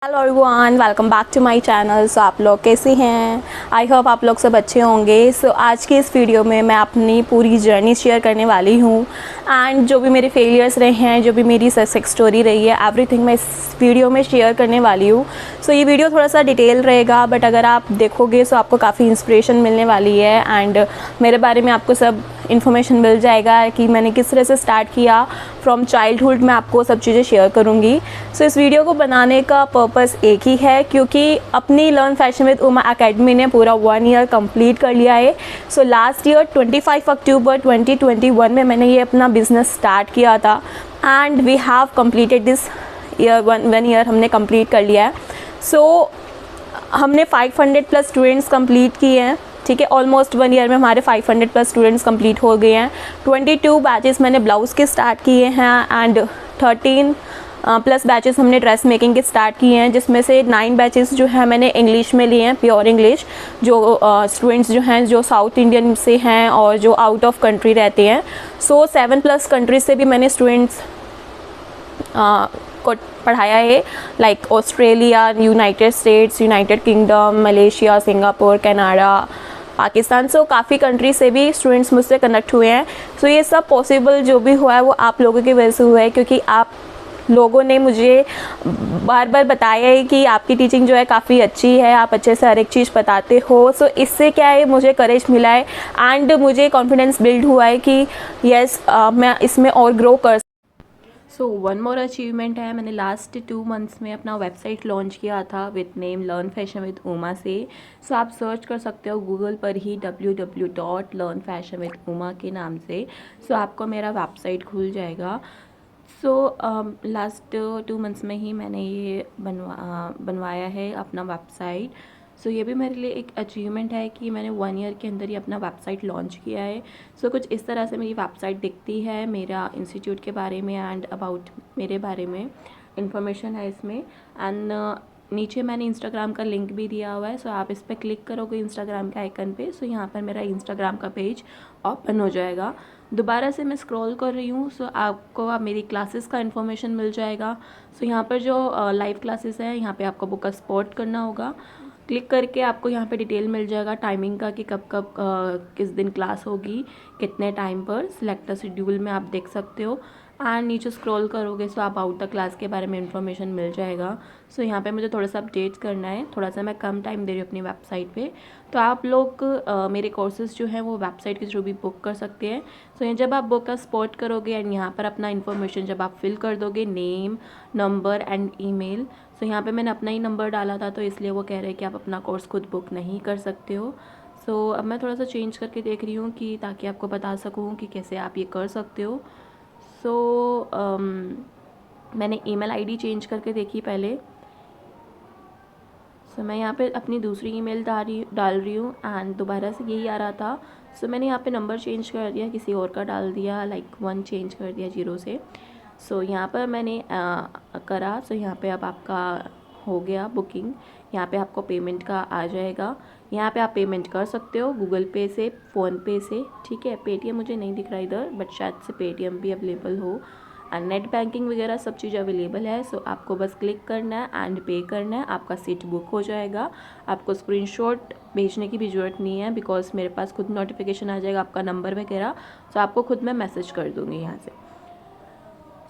Hello everyone, welcome back to my channel. So आप लोग कैसे हैं? आई होप आप लोग सब अच्छे होंगे। सो आज की इस वीडियो में मैं अपनी पूरी जर्नी शेयर करने वाली हूँ एंड जो भी मेरे फेलियर्स रहे हैं, जो भी मेरी सक्सेस स्टोरी रही है, एवरीथिंग मैं इस वीडियो में शेयर करने वाली हूँ। सो ये वीडियो थोड़ा सा डिटेल रहेगा, बट अगर आप देखोगे तो आपको काफ़ी इंस्पिरेशन मिलने वाली है एंड मेरे बारे में आपको सब इन्फॉर्मेशन मिल जाएगा कि मैंने किस तरह से स्टार्ट किया फ्रॉम चाइल्डहुड। मैं आपको सब चीज़ें शेयर करूँगी। सो इस वीडियो को बनाने का पर्पस एक ही है, क्योंकि अपनी learn fashion with Uma academy ने पूरा 1 ईयर कंप्लीट कर लिया है। सो लास्ट ईयर 25 अक्टूबर 2021 में मैंने ये अपना बिज़नेस स्टार्ट किया था and we have completed this year. One year हमने कंप्लीट कर लिया है। सो हमने 500 प्लस स्टूडेंट्स कंप्लीट किए हैं, ठीक है। ऑलमोस्ट 1 ईयर में हमारे 500 प्लस स्टूडेंट्स कंप्लीट हो गए हैं। 22 बैचेस मैंने ब्लाउज़ के स्टार्ट किए हैं एंड 13 प्लस बैचेस हमने ड्रेस मेकिंग के स्टार्ट किए हैं, जिसमें से 9 बैचेस जो है मैंने इंग्लिश में लिए हैं, प्योर इंग्लिश। जो स्टूडेंट्स जो हैं जो साउथ इंडियन से हैं और जो आउट ऑफ कंट्री रहते हैं। सो 7 प्लस कंट्रीज से भी मैंने स्टूडेंट्स को पढ़ाया है, like Australia, United States, United Kingdom, Malaysia, Singapore, Canada, Pakistan. So काफ़ी कंट्री से भी स्टूडेंट्स मुझसे कनेक्ट हुए हैं। सो ये सब पॉसिबल जो भी हुआ है वो आप लोगों की वजह से हुआ है, क्योंकि आप लोगों ने मुझे बार बार बताया है कि आपकी टीचिंग जो है काफ़ी अच्छी है, आप अच्छे से हर एक चीज़ बताते हो। सो इससे क्या है, मुझे करेज मिला है एंड मुझे कॉन्फिडेंस बिल्ड हुआ है कि यस मैं इसमें और ग्रो कर। सो वन मोर अचीवमेंट है, मैंने लास्ट 2 मंथ्स में अपना वेबसाइट लॉन्च किया था with name learn fashion with Uma से। सो आप सर्च कर सकते हो गूगल पर ही www.learnfashionwithuma के नाम से। सो आपको मेरा वेबसाइट खुल जाएगा। सो लास्ट 2 मंथ्स में ही मैंने ये बनवाया है अपना वेबसाइट। सो ये भी मेरे लिए एक अचीवमेंट है कि मैंने 1 ईयर के अंदर ही अपना वेबसाइट लॉन्च किया है। सो कुछ इस तरह से मेरी वेबसाइट दिखती है, मेरा इंस्टीट्यूट के बारे में एंड अबाउट मेरे बारे में इंफॉर्मेशन है इसमें। एंड नीचे मैंने इंस्टाग्राम का लिंक भी दिया हुआ है। सो आप इस पर क्लिक करोगे इंस्टाग्राम के आइकन पे, सो यहाँ पर मेरा इंस्टाग्राम का पेज ओपन हो जाएगा। दोबारा से मैं स्क्रॉल कर रही हूँ, सो आपको आप मेरी क्लासेस का इन्फॉर्मेशन मिल जाएगा। सो यहाँ पर जो लाइव क्लासेस है, यहाँ पे आपको बुक का स्पॉट करना होगा। क्लिक करके आपको यहाँ पे डिटेल मिल जाएगा टाइमिंग का कि कब कब किस दिन क्लास होगी, कितने टाइम पर। सिलेक्ट शेड्यूल में आप देख सकते हो एंड नीचे स्क्रॉल करोगे सो आप आउट द क्लास के बारे में इंफॉर्मेशन मिल जाएगा। सो यहाँ पे मुझे थोड़ा सा अपडेट करना है, थोड़ा सा मैं कम टाइम दे रही हूँ अपनी वेबसाइट पे। तो आप लोग मेरे कोर्सेज़ जो हैं वो वेबसाइट के थ्रू भी बुक कर सकते हैं। सो ये जब आप बुक का स्पॉट करोगे एंड यहाँ पर अपना इन्फॉर्मेशन जब आप फिल कर दोगे, नेम, नंबर एंड ईमेल। सो यहाँ पे मैंने अपना ही नंबर डाला था, तो इसलिए वो कह रहे हैं कि आप अपना कोर्स खुद बुक नहीं कर सकते हो। सो अब मैं थोड़ा सा चेंज करके देख रही हूँ कि ताकि आपको बता सकूँ कि कैसे आप ये कर सकते हो। सो मैंने ईमेल आईडी चेंज करके देखी पहले। सो मैं यहाँ पे अपनी दूसरी ईमेल डाल रही हूँ एंड दोबारा से यही आ रहा था। सो मैंने यहाँ पे नंबर चेंज कर दिया, किसी और का डाल दिया, लाइक 1 चेंज कर दिया 0 से। सो यहाँ पर मैंने करा। सो यहाँ पे अब आपका हो गया बुकिंग। यहाँ पे आपको पेमेंट का आ जाएगा। यहाँ पे आप पेमेंट कर सकते हो गूगल पे से, फ़ोनपे से, ठीक है। पेटीएम मुझे नहीं दिख रहा इधर, बट शायद से पेटीएम भी अवेलेबल हो। नेट बैंकिंग वगैरह सब चीज़ अवेलेबल है। सो आपको बस क्लिक करना है एंड पे करना है, आपका सीट बुक हो जाएगा। आपको स्क्रीनशॉट भेजने की भी ज़रूरत नहीं है, बिकॉज मेरे पास खुद नोटिफिकेशन आ जाएगा आपका नंबर वगैरह। सो आपको खुद मैं मैसेज कर दूँगी यहाँ से।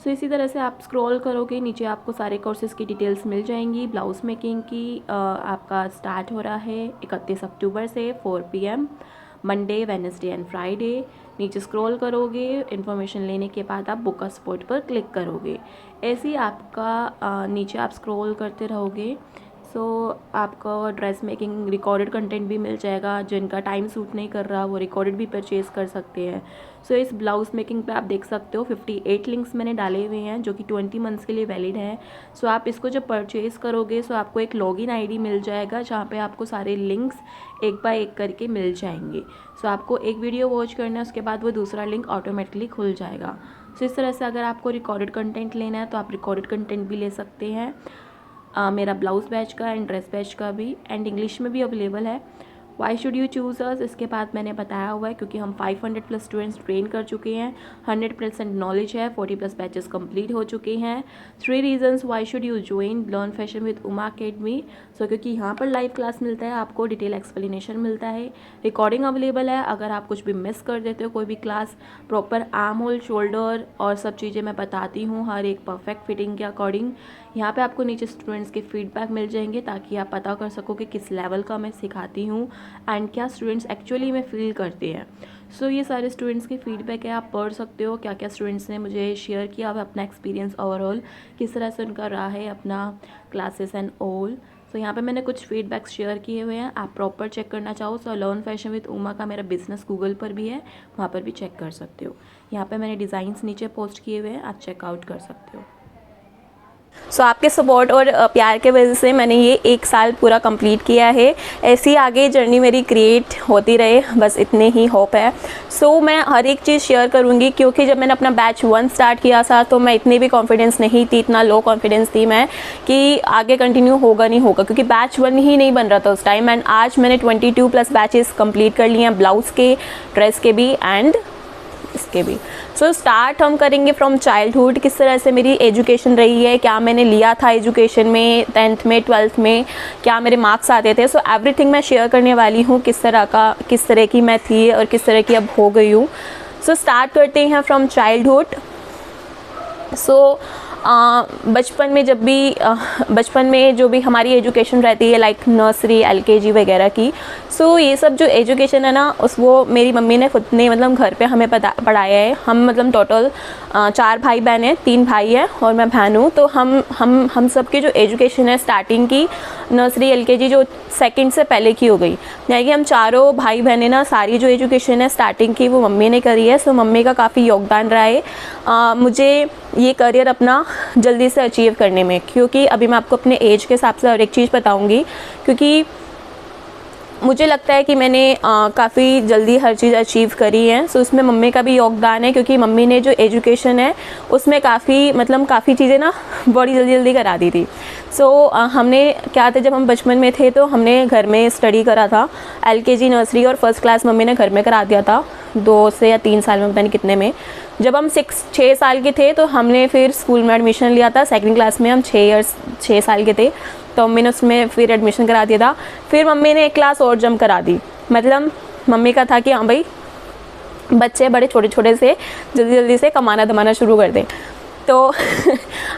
सो इसी तरह से आप स्क्रॉल करोगे, नीचे आपको सारे कोर्सेज़ की डिटेल्स मिल जाएंगी। ब्लाउज़ मेकिंग की आपका स्टार्ट हो रहा है 31 अक्टूबर से 4 PM, Monday, Wednesday and Friday. नीचे स्क्रॉल करोगे, इन्फॉर्मेशन लेने के बाद आप बुक का स्पॉट पर क्लिक करोगे। ऐसे ही आपका नीचे आप स्क्रॉल करते रहोगे। सो आपको ड्रेस मेकिंग रिकॉर्डेड कंटेंट भी मिल जाएगा। जिनका टाइम सूट नहीं कर रहा वो रिकॉर्डेड भी परचेज़ कर सकते हैं। सो इस ब्लाउज़ मेकिंग पे आप देख सकते हो 58 लिंक्स मैंने डाले हुए हैं, जो कि 20 मंथ्स के लिए वैलिड है। सो आप इसको जब परचेज़ करोगे सो आपको एक लॉगिन आईडी मिल जाएगा, जहाँ पे आपको सारे लिंक्स एक बाय एक करके मिल जाएंगे। सो आपको एक वीडियो वॉच करना है, उसके बाद वो दूसरा लिंक ऑटोमेटिकली खुल जाएगा। सो इस तरह से अगर आपको रिकॉर्डेड कंटेंट लेना है तो आप रिकॉर्डेड कंटेंट भी ले सकते हैं। मेरा ब्लाउज़ बैच का एंड ड्रेस बैच का भी एंड इंग्लिश में भी अवेलेबल है। वाई शुड यू चूज़ अस, इसके बाद मैंने बताया हुआ है क्योंकि हम 500 प्लस स्टूडेंट्स ट्रेन कर चुके हैं, 100% नॉलेज है, 40 प्लस बैचेस कंप्लीट हो चुके हैं। 3 reasons why should you join learn fashion with Uma academy. So क्योंकि यहाँ पर लाइव क्लास मिलता है, आपको डिटेल एक्सप्लेनेशन मिलता है, रिकॉर्डिंग अवेलेबल है। अगर आप कुछ भी मिस कर देते हो कोई भी class, proper arm hole, shoulder और सब चीज़ें मैं बताती हूँ हर एक परफेक्ट फिटिंग के अकॉर्डिंग। यहाँ पे आपको नीचे स्टूडेंट्स के फीडबैक मिल जाएंगे ताकि आप पता कर सको कि किस लेवल का मैं सिखाती हूँ एंड क्या स्टूडेंट्स एक्चुअली में फील करते हैं। सो ये सारे स्टूडेंट्स के फीडबैक है, आप पढ़ सकते हो क्या क्या स्टूडेंट्स ने मुझे शेयर किया हुआ अपना एक्सपीरियंस ओवरऑल, किस तरह से उनका रहा है अपना क्लासेस एंड ऑल। सो यहाँ पे मैंने कुछ फीडबैक्स शेयर किए हुए हैं, आप प्रॉपर चेक करना चाहो तो लर्न फैशन विद उमा का मेरा बिजनेस गूगल पर भी है, वहाँ पर भी चेक कर सकते हो। यहाँ पे मैंने डिज़ाइंस नीचे पोस्ट किए हुए हैं, आप चेकआउट कर सकते हो। सो आपके सपोर्ट और प्यार के वजह से मैंने ये 1 साल पूरा कंप्लीट किया है। ऐसी आगे जर्नी मेरी क्रिएट होती रहे, बस इतने ही होप है। सो मैं हर एक चीज़ शेयर करूँगी क्योंकि जब मैंने अपना बैच 1 स्टार्ट किया था तो मैं इतनी भी कॉन्फिडेंस नहीं थी, इतना लो कॉन्फिडेंस थी मैं कि आगे कंटिन्यू होगा नहीं होगा, क्योंकि बैच 1 ही नहीं बन रहा था उस टाइम। एंड आज मैंने 22 प्लस बैचेस कंप्लीट कर लिए हैं, ब्लाउज़ के, ड्रेस के भी एंड इसके भी। सो स्टार्ट हम करेंगे फ्रॉम चाइल्डहुड, किस तरह से मेरी एजुकेशन रही है, क्या मैंने लिया था एजुकेशन में, 10th में 12th में क्या मेरे मार्क्स आते थे। सो एवरीथिंग मैं शेयर करने वाली हूँ, किस तरह की मैं थी और किस तरह की अब हो गई हूँ। सो स्टार्ट करते हैं फ्रॉम चाइल्डहुड। सो बचपन में जो भी हमारी एजुकेशन रहती है लाइक नर्सरी, LKG वगैरह की, सो ये सब जो एजुकेशन है ना वो मेरी मम्मी ने खुद ने मतलब घर पे हमें पढ़ाया है। हम मतलब टोटल 4 भाई बहन हैं, 3 भाई हैं और मैं बहन हूँ। तो हम सब की जो एजुकेशन है स्टार्टिंग की नर्सरी, LKG जो सेकंड से पहले की हो गई, यानी कि हम चारों भाई बहनें ना सारी जो एजुकेशन है स्टार्टिंग की वो मम्मी ने करी है। सो मम्मी का काफ़ी योगदान रहा है मुझे ये करियर अपना जल्दी से अचीव करने में, क्योंकि अभी मैं आपको अपने एज के हिसाब से हर एक चीज़ बताऊंगी, क्योंकि मुझे लगता है कि मैंने काफ़ी जल्दी हर चीज़ अचीव करी है। सो उसमें मम्मी का भी योगदान है, क्योंकि मम्मी ने जो एजुकेशन है उसमें काफ़ी चीज़ें ना बड़ी जल्दी करा दी थी। सो हमने क्या था, जब हम बचपन में थे तो हमने घर में स्टडी करा था, LKG, नर्सरी और फर्स्ट क्लास मम्मी ने घर में करा दिया था 2 से या 3 साल में, पता नहीं कितने में। जब हम 6 साल के थे तो हमने फिर स्कूल में एडमिशन लिया था, सेकंड क्लास में हम 6 साल के थे तो मम्मी ने उसमें फिर एडमिशन करा दिया था। फिर मम्मी ने 1 क्लास और जंप करा दी, मतलब मम्मी का था कि हाँ भाई बच्चे बड़े छोटे से जल्दी से कमाना धमाना शुरू कर दें। तो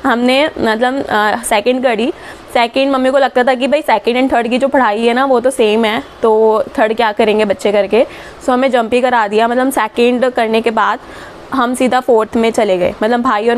हमने मतलब सेकंड करी। सेकंड मम्मी को लगता था कि भाई सेकंड एंड थर्ड की जो पढ़ाई है ना वो तो सेम है, तो थर्ड क्या करेंगे बच्चे करके। सो हमें जंप ही करा दिया, मतलब सेकंड करने के बाद हम सीधा 4th में चले गए, मतलब भाई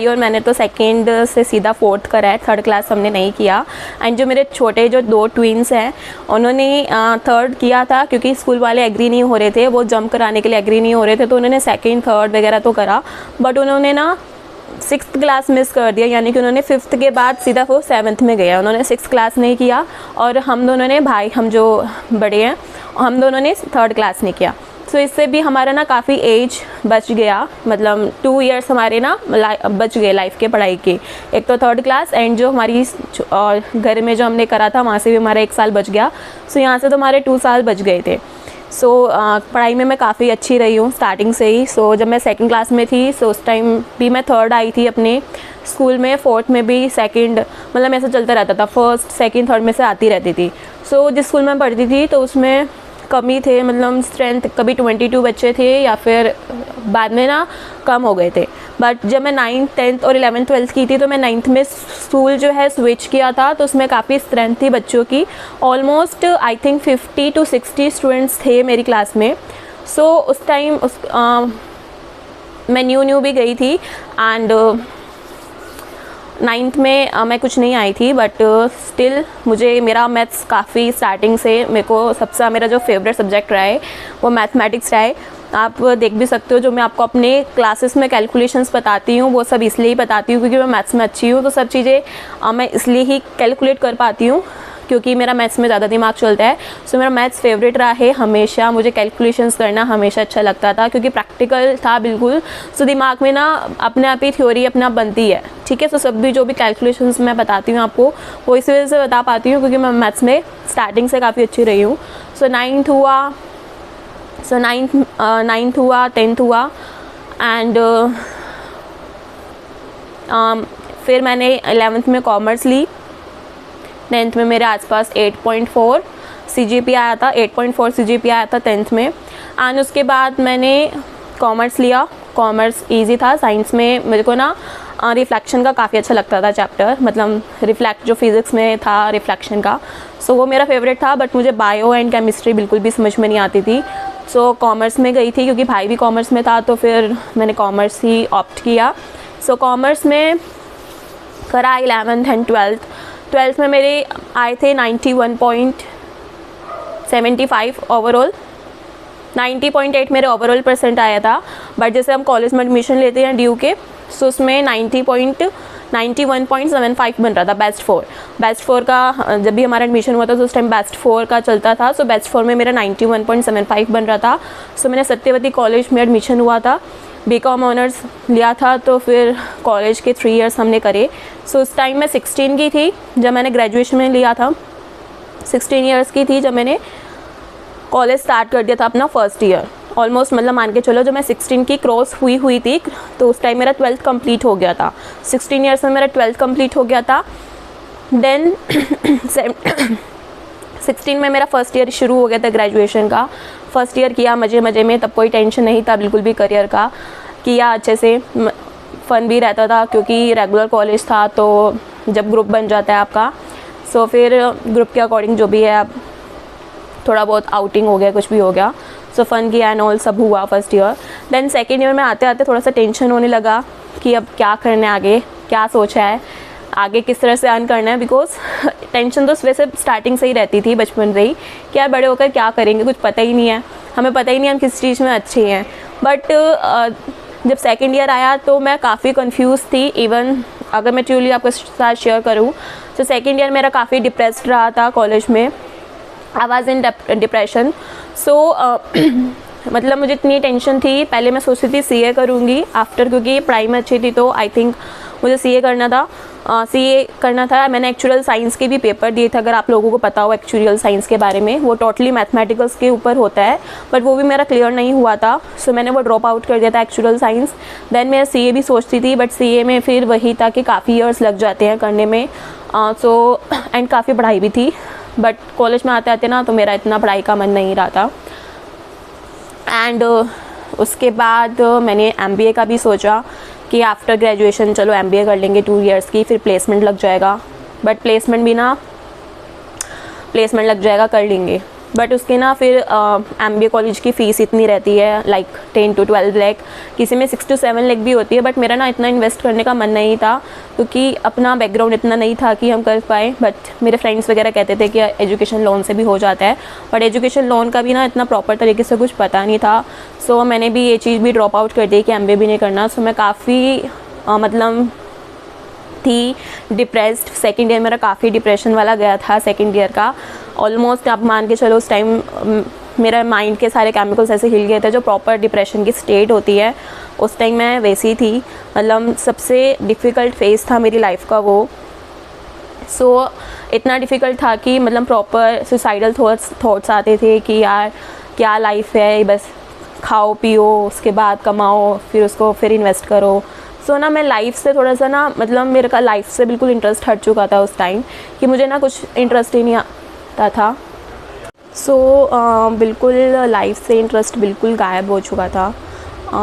और मैंने तो सेकंड से सीधा 4th करा है, थर्ड क्लास हमने नहीं किया। एंड जो मेरे छोटे जो 2 ट्विन्स हैं उन्होंने थर्ड किया था, क्योंकि स्कूल वाले एग्री नहीं हो रहे थे, वो जंप कराने के लिए एग्री नहीं हो रहे थे, तो उन्होंने सेकंड थर्ड वगैरह तो करा, बट उन्होंने ना 6th क्लास मिस कर दिया, यानी कि उन्होंने 5th के बाद सीधा वो 7th में गया, उन्होंने 6th क्लास नहीं किया। और हम दोनों ने हम जो बड़े हैं हम दोनों ने 3rd क्लास नहीं किया। सो इससे भी हमारा ना काफ़ी एज बच गया, मतलब 2 इयर्स हमारे ना बच गए लाइफ के पढ़ाई के। एक तो 3rd क्लास एंड जो हमारी घर में जो हमने करा था वहाँ से भी हमारा 1 साल बच गया। सो यहाँ से तो हमारे 2 साल बच गए थे। सो पढ़ाई में मैं काफ़ी अच्छी रही हूँ स्टार्टिंग से ही। सो जब मैं 2nd क्लास में थी सो उस टाइम भी मैं 3rd आई थी अपने स्कूल में, 4th में भी 2nd, मतलब ऐसा चलता रहता था, 1st 2nd 3rd में से आती रहती थी। सो जिस स्कूल में पढ़ती थी तो उसमें कमी थे, मतलब स्ट्रेंथ कभी 22 बच्चे थे या फिर बाद में ना कम हो गए थे। बट जब मैं 9th 10th और 11th 12th की थी तो मैं 9th में स्कूल जो है स्विच किया था, तो उसमें काफ़ी स्ट्रेंथ थी बच्चों की, almost I think 50 to 60 students थे मेरी क्लास में। सो उस टाइम मैं न्यू भी गई थी एंड 9th में मैं कुछ नहीं आई थी, बट स्टिल मुझे मेरा मैथ्स काफ़ी स्टार्टिंग से मेरा जो फेवरेट सब्जेक्ट रहा है वो मैथमेटिक्स रहा है। आप देख भी सकते हो, जो मैं आपको अपने क्लासेस में कैलकुलेशंस बताती हूँ वो सब इसलिए ही बताती हूँ क्योंकि मैं मैथ्स में अच्छी हूँ, तो सब चीज़ें मैं इसलिए ही कैलकुलेट कर पाती हूँ क्योंकि मेरा मैथ्स में ज़्यादा दिमाग चलता है। सो मेरा मैथ्स फेवरेट रहा है हमेशा। मुझे कैलकुलेशंस करना हमेशा अच्छा लगता था क्योंकि प्रैक्टिकल था बिल्कुल। सो दिमाग में ना अपने आप ही थ्योरी अपने आप बनती है, ठीक है। सो सब भी जो भी कैलकुलेशंस मैं बताती हूँ आपको वो इस वजह से बता पाती हूँ क्योंकि मैं मैथ्स में स्टार्टिंग से काफ़ी अच्छी रही हूँ। सो नाइन्थ हुआ, 10th हुआ एंड फिर मैंने 11th में कॉमर्स ली। 10th में मेरे आसपास 8.4 CGPA आया था, 8.4 CGPA आया था 10th में। एंड उसके बाद मैंने कॉमर्स लिया। कॉमर्स इजी था। साइंस में मेरे को ना रिफ्लेक्शन का काफ़ी अच्छा लगता था चैप्टर, मतलब रिफ्लेक्ट जो फिज़िक्स में था रिफ्लेक्शन का, सो वो मेरा फेवरेट था। बट मुझे बायो एंड केमिस्ट्री बिल्कुल भी समझ में नहीं आती थी। सो कॉमर्स में गई थी क्योंकि भाई भी कॉमर्स में था, तो फिर मैंने कॉमर्स ही ऑप्ट किया। सो कॉमर्स में करा 11th एंड 12th में मेरे आए थे 91.75 ओवरऑल। 90.8 मेरे ओवरऑल परसेंट आया था। बट जैसे हम कॉलेज में एडमिशन लेते हैं ड्यू के, सो उसमें 91.75 बन रहा था बेस्ट 4 का। जब भी हमारा एडमिशन हुआ था तो उस टाइम बेस्ट 4 का चलता था। सो बेस्ट 4 में मेरा 91.75 बन रहा था। सो मैंने सत्यवती कॉलेज में एडमिशन हुआ था, BCom ऑनर्स लिया था। तो फिर कॉलेज के 3 इयर्स हमने करे। सो उस टाइम मैं 16 की थी जब मैंने ग्रेजुएशन में लिया था। 16 इयर्स की थी जब मैंने कॉलेज स्टार्ट कर दिया था अपना फर्स्ट ईयर। ऑलमोस्ट मतलब मान के चलो जब मैं 16 की क्रॉस हुई थी तो उस टाइम मेरा 12th कंप्लीट हो गया था। 16 इयर्स में मेरा 12th कंप्लीट हो गया था। देन 16 में मेरा फर्स्ट ईयर शुरू हो गया था ग्रेजुएशन का। फर्स्ट ईयर किया मज़े में, तब कोई टेंशन नहीं था बिल्कुल भी करियर का। किया अच्छे से, फ़न भी रहता था क्योंकि रेगुलर कॉलेज था। तो जब ग्रुप बन जाता है आपका, सो फिर ग्रुप के अकॉर्डिंग जो भी है अब थोड़ा बहुत आउटिंग हो गया, कुछ भी हो गया। सो फ़न किया एंड ऑल सब हुआ first year. Then second year में आते आते थोड़ा सा टेंशन होने लगा कि अब क्या करना है, आगे क्या सोचा है, आगे किस तरह से अर्न करना है। बिकॉज टेंशन तो वैसे स्टार्टिंग से ही रहती थी, बचपन से ही, कि यार बड़े होकर क्या करेंगे, कुछ पता ही नहीं है, हमें पता ही नहीं हम किस चीज़ में अच्छे हैं। बट जब सेकेंड ईयर आया तो मैं काफ़ी कंफ्यूज थी। इवन अगर मैं ट्रूली आपके साथ शेयर करूँ तो सेकेंड ईयर मेरा काफ़ी डिप्रेस्ड रहा था कॉलेज में। I was in depression. सो मतलब मुझे इतनी टेंशन थी। पहले मैं सोचती थी CA करूँगी आफ्टर, क्योंकि पढ़ाई में अच्छी थी तो आई थिंक मुझे CA करना था। मैंने एक्चुअल साइंस के भी पेपर दिए थे, अगर आप लोगों को पता हो एक्चुअल साइंस के बारे में। वो टोटली मैथमेटिकल्स के ऊपर होता है, बट वो भी मेरा क्लियर नहीं हुआ था। सो मैंने वो ड्रॉप आउट कर दिया था एक्चुअल साइंस। देन मैं CA भी सोचती थी, बट CA में फिर वही था कि काफ़ी ईयर्स लग जाते हैं करने में। सो एंड काफ़ी पढ़ाई भी थी। बट कॉलेज में आते आते ना तो मेरा इतना पढ़ाई का मन नहीं रहा था। एंड उसके बाद मैंने MBA का भी सोचा कि आफ्टर ग्रेजुएशन चलो MBA कर लेंगे 2 इयर्स की, फिर प्लेसमेंट लग जाएगा। बट प्लेसमेंट लग जाएगा, कर लेंगे। बट उसके ना फिर MBA कॉलेज की फ़ीस इतनी रहती है, लाइक 10 to 12 लाख, किसी में 6 to 7 लाख भी होती है। बट मेरा ना इतना इन्वेस्ट करने का मन नहीं था क्योंकि अपना बैकग्राउंड इतना नहीं था कि हम कर पाए। बट मेरे फ्रेंड्स वगैरह कहते थे कि एजुकेशन लोन से भी हो जाता है, बट एजुकेशन लोन का भी ना इतना प्रॉपर तरीके से कुछ पता नहीं था। सो मैंने भी ये चीज़ भी ड्रॉप आउट कर दी कि MBA भी नहीं करना। सो मैं काफ़ी मतलब थी डिप्रेस्ड। सेकेंड ईयर मेरा काफ़ी डिप्रेशन वाला गया था सेकेंड ईयर का। ऑलमोस्ट आप मान के चलो उस टाइम मेरा माइंड के सारे केमिकल्स ऐसे हिल गए थे, जो प्रॉपर डिप्रेशन की स्टेट होती है उस टाइम मैं वैसी थी। मतलब सबसे डिफ़िकल्ट फेज़ था मेरी लाइफ का वो। सो इतना डिफ़िकल्ट था कि मतलब प्रॉपर सुसाइडल थॉट्स आते थे कि यार क्या लाइफ है, बस खाओ पियो, उसके बाद कमाओ, फिर उसको फिर इन्वेस्ट करो। सो ना मैं लाइफ से थोड़ा सा ना मतलब मेरे का लाइफ से बिल्कुल इंटरेस्ट हट चुका था उस टाइम, कि मुझे ना कुछ इंटरेस्ट ही नहीं आता था। सो बिल्कुल लाइफ से इंटरेस्ट बिल्कुल गायब हो चुका था।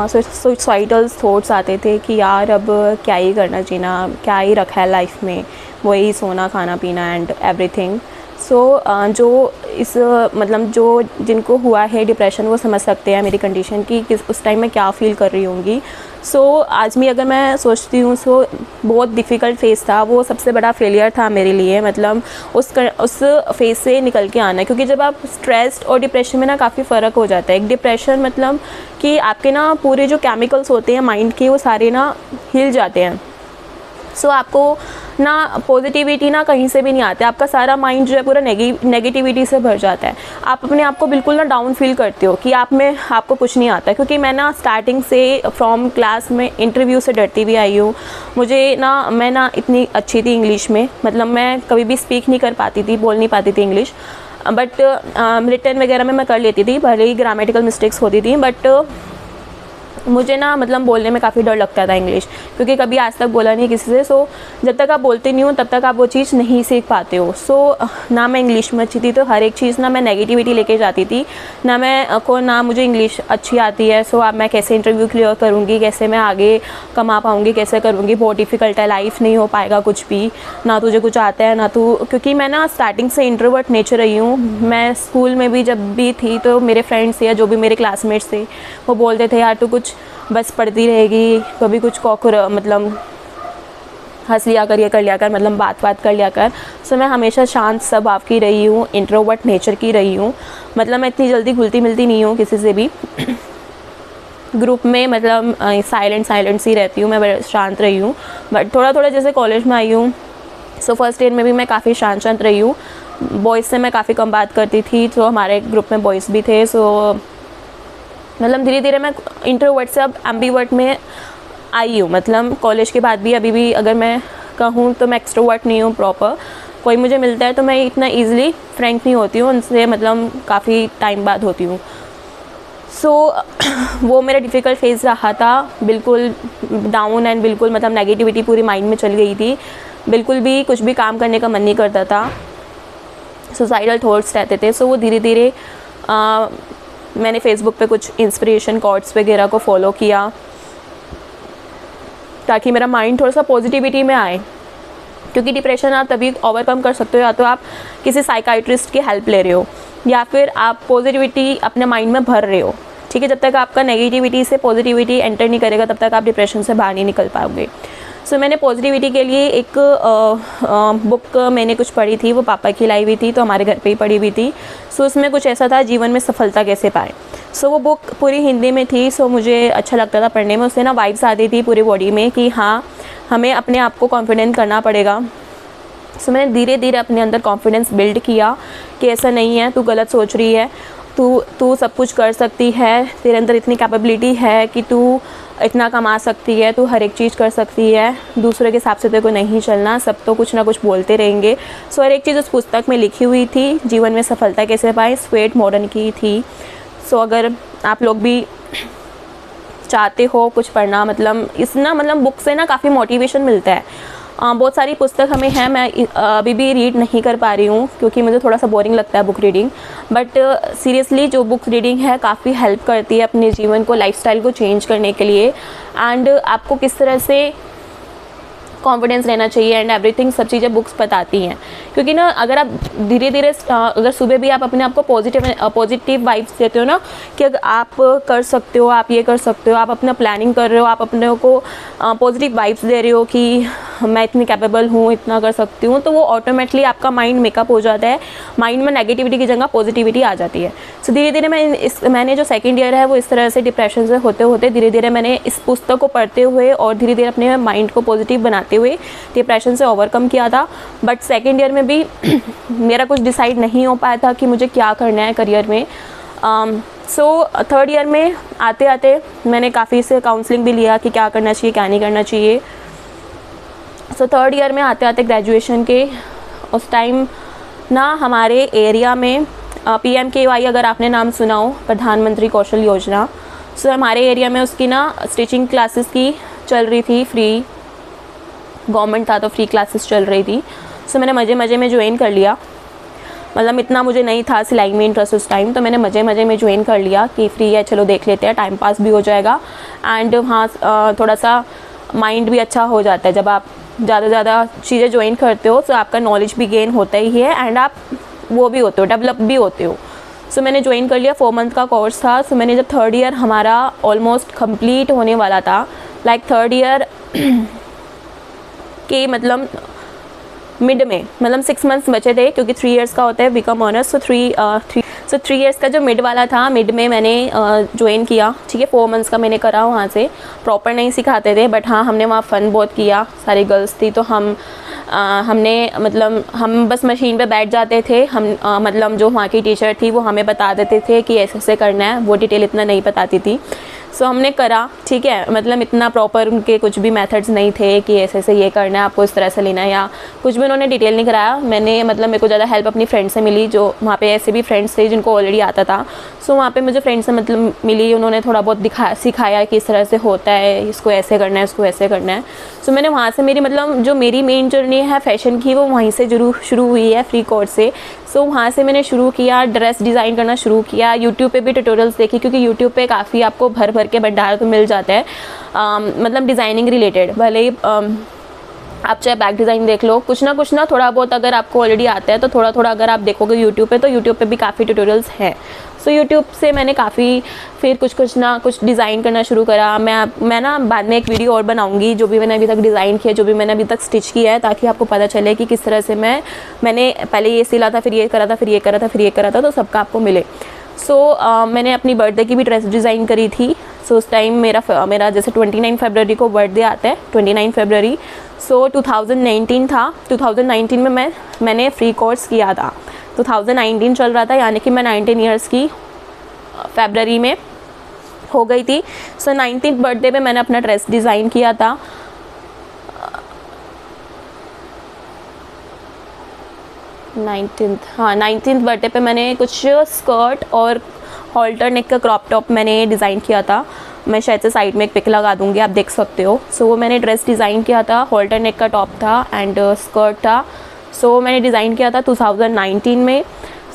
सुसाइडल थॉट्स आते थे कि यार अब क्या ही करना चाहिए, क्या ही रखा है लाइफ में, वही सोना खाना पीना एंड एवरीथिंग। सो जो इस मतलब जो जिनको हुआ है डिप्रेशन वो समझ सकते हैं मेरी कंडीशन की किस उस टाइम मैं क्या फ़ील कर रही होंगी। सो आज भी अगर मैं सोचती हूँ सो बहुत डिफ़िकल्ट फेज़ था वो, सबसे बड़ा फेलियर था मेरे लिए। मतलब उस फेज़ से निकल के आना, क्योंकि जब आप स्ट्रेस्ड और डिप्रेशन में ना काफ़ी फ़र्क हो जाता है। एक डिप्रेशन मतलब कि आपके ना पूरे जो केमिकल्स होते हैं माइंड के वो सारे ना हिल जाते हैं। सो आपको ना पॉजिटिविटी ना कहीं से भी नहीं आती, आपका सारा माइंड जो है पूरा नेगेटिविटी से भर जाता है। आप अपने आप को बिल्कुल ना डाउन फील करते हो कि आपको कुछ नहीं आता। क्योंकि मैं ना स्टार्टिंग से फ्रॉम क्लास में इंटरव्यू से डरती भी आई हूँ। मैं ना इतनी अच्छी थी इंग्लिश में, मतलब मैं कभी भी स्पीक नहीं कर पाती थी, बोल नहीं पाती थी इंग्लिश, बट रिटन वगैरह में मैं कर लेती थी, भले ही ग्रामेटिकल मिस्टेक्स होती थी, बट मुझे ना मतलब बोलने में काफ़ी डर लगता था इंग्लिश, क्योंकि कभी आज तक बोला नहीं किसी से। सो जब तक आप बोलते नहीं हो तब तक आप वो चीज़ नहीं सीख पाते हो। सो ना मैं इंग्लिश में अच्छी थी, तो हर एक चीज़ ना मैं नेगेटिविटी लेके जाती थी। ना मुझे इंग्लिश अच्छी आती है, सो अब मैं कैसे इंटरव्यू क्लियर करूँगी, कैसे मैं आगे कमा पाऊँगी, कैसे करूँगी, बहुत डिफ़िकल्ट है, लाइफ नहीं हो पाएगा कुछ भी, ना तुझे कुछ आता है ना तू। क्योंकि मैं ना स्टार्टिंग से इंट्रोवर्ट नेचर रही हूँ। मैं स्कूल में भी जब भी थी तो मेरे फ्रेंड्स या जो भी मेरे क्लासमेट्स थे वो बोलते थे यार तू कुछ बस पढ़ती रहेगी, कभी कुछ मतलब हंस लिया कर, ये कर लिया कर, मतलब बात कर लिया कर। सो मैं हमेशा शांत स्वभाव की रही हूँ, इंट्रोवर्ट नेचर की रही हूँ। मतलब मैं इतनी जल्दी घुलती मिलती नहीं हूँ किसी से भी। ग्रुप में मतलब साइलेंट सी रहती हूँ, मैं शांत रही हूँ। बट थोड़ा जैसे कॉलेज में आई हूँ, सो फर्स्ट ईयर में भी मैं काफ़ी शांत रही हूँ। बॉयज़ से मैं काफ़ी कम बात करती थी, तो हमारे ग्रुप में बॉयज़ भी थे। सो मतलब धीरे धीरे मैं इंट्रोवर्ट से अब एम्बीवर्ट में आई हूँ। मतलब कॉलेज के बाद भी अभी भी अगर मैं कहूँ तो मैं एक्सट्रोवर्ट नहीं हूँ प्रॉपर। कोई मुझे मिलता है तो मैं इतना ईज़िली फ्रेंक नहीं होती हूँ उनसे, मतलब काफ़ी टाइम बाद होती हूँ। सो वो मेरा डिफ़िकल्ट फेज़ रहा था, बिल्कुल डाउन एंड बिल्कुल मतलब नेगेटिविटी पूरी माइंड में चल गई थी। बिल्कुल भी कुछ भी काम करने का मन नहीं करता था, सुसाइडल थॉट्स रहते थे। सो वो धीरे धीरे मैंने फेसबुक पे कुछ इंस्पिरेशन कोट्स वगैरह को फॉलो किया ताकि मेरा माइंड थोड़ा सा पॉजिटिविटी में आए। क्योंकि डिप्रेशन आप तभी ओवरकम कर सकते हो या तो आप किसी साइकाइट्रिस्ट की हेल्प ले रहे हो या फिर आप पॉजिटिविटी अपने माइंड में भर रहे हो। ठीक है, जब तक आपका नेगेटिविटी से पॉजिटिविटी एंटर नहीं करेगा तब तक आप डिप्रेशन से बाहर नहीं निकल पाओगे। सो मैंने पॉजिटिविटी के लिए एक बुक मैंने कुछ पढ़ी थी, वो पापा की लाई हुई थी, तो हमारे घर पे ही पढ़ी हुई थी। सो उसमें कुछ ऐसा था, जीवन में सफलता कैसे पाए। सो वो बुक पूरी हिंदी में थी, सो मुझे अच्छा लगता था पढ़ने में। उससे ना वाइब्स आती थी पूरी बॉडी में कि हाँ हमें अपने आप को कॉन्फिडेंट करना पड़ेगा। सो मैंने धीरे धीरे अपने अंदर कॉन्फिडेंस बिल्ड किया कि ऐसा नहीं है, तू गलत सोच रही है, तू सब कुछ कर सकती है, तेरे अंदर इतनी कैपेबिलिटी है कि तू इतना कमा सकती है, तू हर एक चीज़ कर सकती है, दूसरे के हिसाब से तेरे को नहीं चलना, सब तो कुछ ना कुछ बोलते रहेंगे। सो हर एक चीज़ उस पुस्तक में लिखी हुई थी, जीवन में सफलता कैसे पाए, स्वेट मॉडर्न की थी। सो अगर आप लोग भी चाहते हो कुछ पढ़ना, मतलब बुक से ना काफ़ी मोटिवेशन मिलता है। बहुत सारी पुस्तक हमें है, मैं अभी भी रीड नहीं कर पा रही हूँ क्योंकि मुझे थोड़ा सा बोरिंग लगता है बुक रीडिंग। बट सीरियसली जो बुक रीडिंग है काफ़ी हेल्प करती है अपने जीवन को, लाइफस्टाइल को चेंज करने के लिए, एंड आपको किस तरह से कॉन्फिडेंस रहना चाहिए एंड एवरीथिंग, सब चीज़ें बुक्स बताती हैं। क्योंकि ना अगर आप धीरे धीरे अगर सुबह भी आप अपने आप को पॉजिटिव वाइब्स देते हो ना कि अगर आप कर सकते हो, आप ये कर सकते हो, आप अपना प्लानिंग कर रहे हो, आप अपने को पॉजिटिव वाइब्स दे रहे हो कि मैं इतनी कैपेबल हूँ, इतना कर सकती हूँ, तो वो ऑटोमेटिकली आपका माइंड मेकअप हो जाता है। माइंड में नेगेटिविटी की जगह पॉजिटिविटी आ जाती है। सो धीरे धीरे मैंने जो सेकेंड ईयर है वो इस तरह से डिप्रेशन से होते होते धीरे धीरे मैंने इस पुस्तक को पढ़ते हुए और धीरे धीरे अपने माइंड को पॉजिटिव बनाते हुए डिप्रेशन से ओवरकम किया था। बट सेकेंड ईयर में भी मेरा कुछ डिसाइड नहीं हो पाया था कि मुझे क्या करना है करियर में। सो थर्ड ईयर में आते आते मैंने काफ़ी से काउंसलिंग भी लिया कि क्या करना चाहिए, क्या नहीं करना चाहिए। सो थर्ड ईयर में आते आते ग्रेजुएशन के उस टाइम ना हमारे एरिया में PMKY, अगर आपने नाम सुना हो, प्रधानमंत्री कौशल योजना। सो हमारे एरिया में उसकी ना स्टिचिंग क्लासेस की चल रही थी, फ्री गवर्नमेंट था तो फ्री क्लासेस चल रही थी। सो मैंने मज़े में ज्वाइन कर लिया। मतलब इतना मुझे नहीं था सिलाई में इंटरेस्ट उस टाइम, तो मैंने मज़े में ज्वाइन कर लिया कि फ्री है, चलो देख लेते हैं, टाइम पास भी हो जाएगा एंड हाँ थोड़ा सा माइंड भी अच्छा हो जाता है। जब आप ज़्यादा चीज़ें ज्वाइन करते हो तो आपका नॉलेज भी गेन होता ही है एंड आप वो भी होते हो, डेवलप भी होते हो। सो मैंने ज्वाइन कर लिया, 4 मंथ का कोर्स था। सो मैंने जब थर्ड ईयर हमारा ऑलमोस्ट कंप्लीट होने वाला था, लाइक थर्ड ईयर के मतलब मिड में, मतलब 6 मंथ्स बचे थे क्योंकि 3 इयर्स का होता है बीकॉम ऑनर्स। सो 3 इयर्स का जो मिड वाला था, मिड में मैंने ज्वाइन किया। ठीक है, 4 मंथ्स का मैंने करा वहाँ से। प्रॉपर नहीं सिखाते थे बट हाँ हमने वहाँ फ़न बहुत किया, सारी गर्ल्स थी तो हम हमने मतलब हम बस मशीन पे बैठ जाते थे, हम मतलब जो वहाँ की टीचर थी वो हमें बता देते थे कि ऐसे ऐसे करना है, वो डिटेल इतना नहीं बताती थी। सो हमने करा, ठीक है, मतलब इतना प्रॉपर उनके कुछ भी मेथड्स नहीं थे कि ऐसे ऐसे ये करना है, आपको इस तरह से लेना है, या कुछ भी उन्होंने डिटेल नहीं कराया। मैंने मतलब मेरे को ज़्यादा हेल्प अपनी फ्रेंड से मिली, जो वहाँ पे ऐसे भी फ्रेंड्स थे जिनको ऑलरेडी आता था। सो वहाँ पे मुझे फ्रेंड से मतलब मिली, उन्होंने थोड़ा बहुत सिखाया कि इस तरह से होता है, इसको ऐसे करना है, इसको ऐसे करना है। सो मैंने वहाँ से मेरी मतलब जो मेरी मेन जर्नी है फैशन की, वो वहीं से शुरू हुई है, फ्री कोर्स से। सो वहाँ से मैंने शुरू किया, ड्रेस डिज़ाइन करना शुरू किया। यूट्यूब पे भी ट्यूटोरियल्स देखी, क्योंकि यूट्यूब पे काफ़ी आपको भर भर के भंडार तो मिल जाता है, मतलब डिज़ाइनिंग रिलेटेड। भले ही आप चाहे बैक डिज़ाइन देख लो, कुछ ना थोड़ा बहुत अगर आपको ऑलरेडी आता है तो थोड़ा थोड़ा अगर आप देखोगे यूट्यूब पे, तो यूट्यूब पे भी काफ़ी ट्यूटोरियल्स हैं। सो यूट्यूब से मैंने काफ़ी फिर कुछ डिज़ाइन करना शुरू करा। मैं ना बाद में एक वीडियो और बनाऊंगी जो भी मैंने अभी तक डिज़ाइन किया, जो भी मैंने अभी तक स्टिच किया है, ताकि आपको पता चले कि किस तरह से मैंने पहले ये सिला था, फिर ये करा था, फिर ये करा था, फिर ये करा था, तो सबका आपको मिले। मैंने अपनी बर्थडे की भी ड्रेस डिज़ाइन करी थी। उस टाइम मेरा जैसे 29 फरवरी को बर्थडे आता है, 29 फरवरी। 2019 था, 2019 में मैंने फ्री कोर्स किया था। 2019 चल रहा था, यानी कि मैं 19 ईयर्स की फरवरी में हो गई थी। 19th बर्थडे पे मैंने अपना ड्रेस डिज़ाइन किया था। नाइनटीन्थ बर्थडे पे मैंने कुछ स्कर्ट और हॉल्टर नेक का क्रॉप टॉप मैंने डिज़ाइन किया था। मैं शायद से साइड में एक पिक लगा दूंगी, आप देख सकते हो। वो मैंने ड्रेस डिज़ाइन किया था, हॉल्टर नेक का टॉप था एंड स्कर्ट था। मैंने डिज़ाइन किया था 2019 में।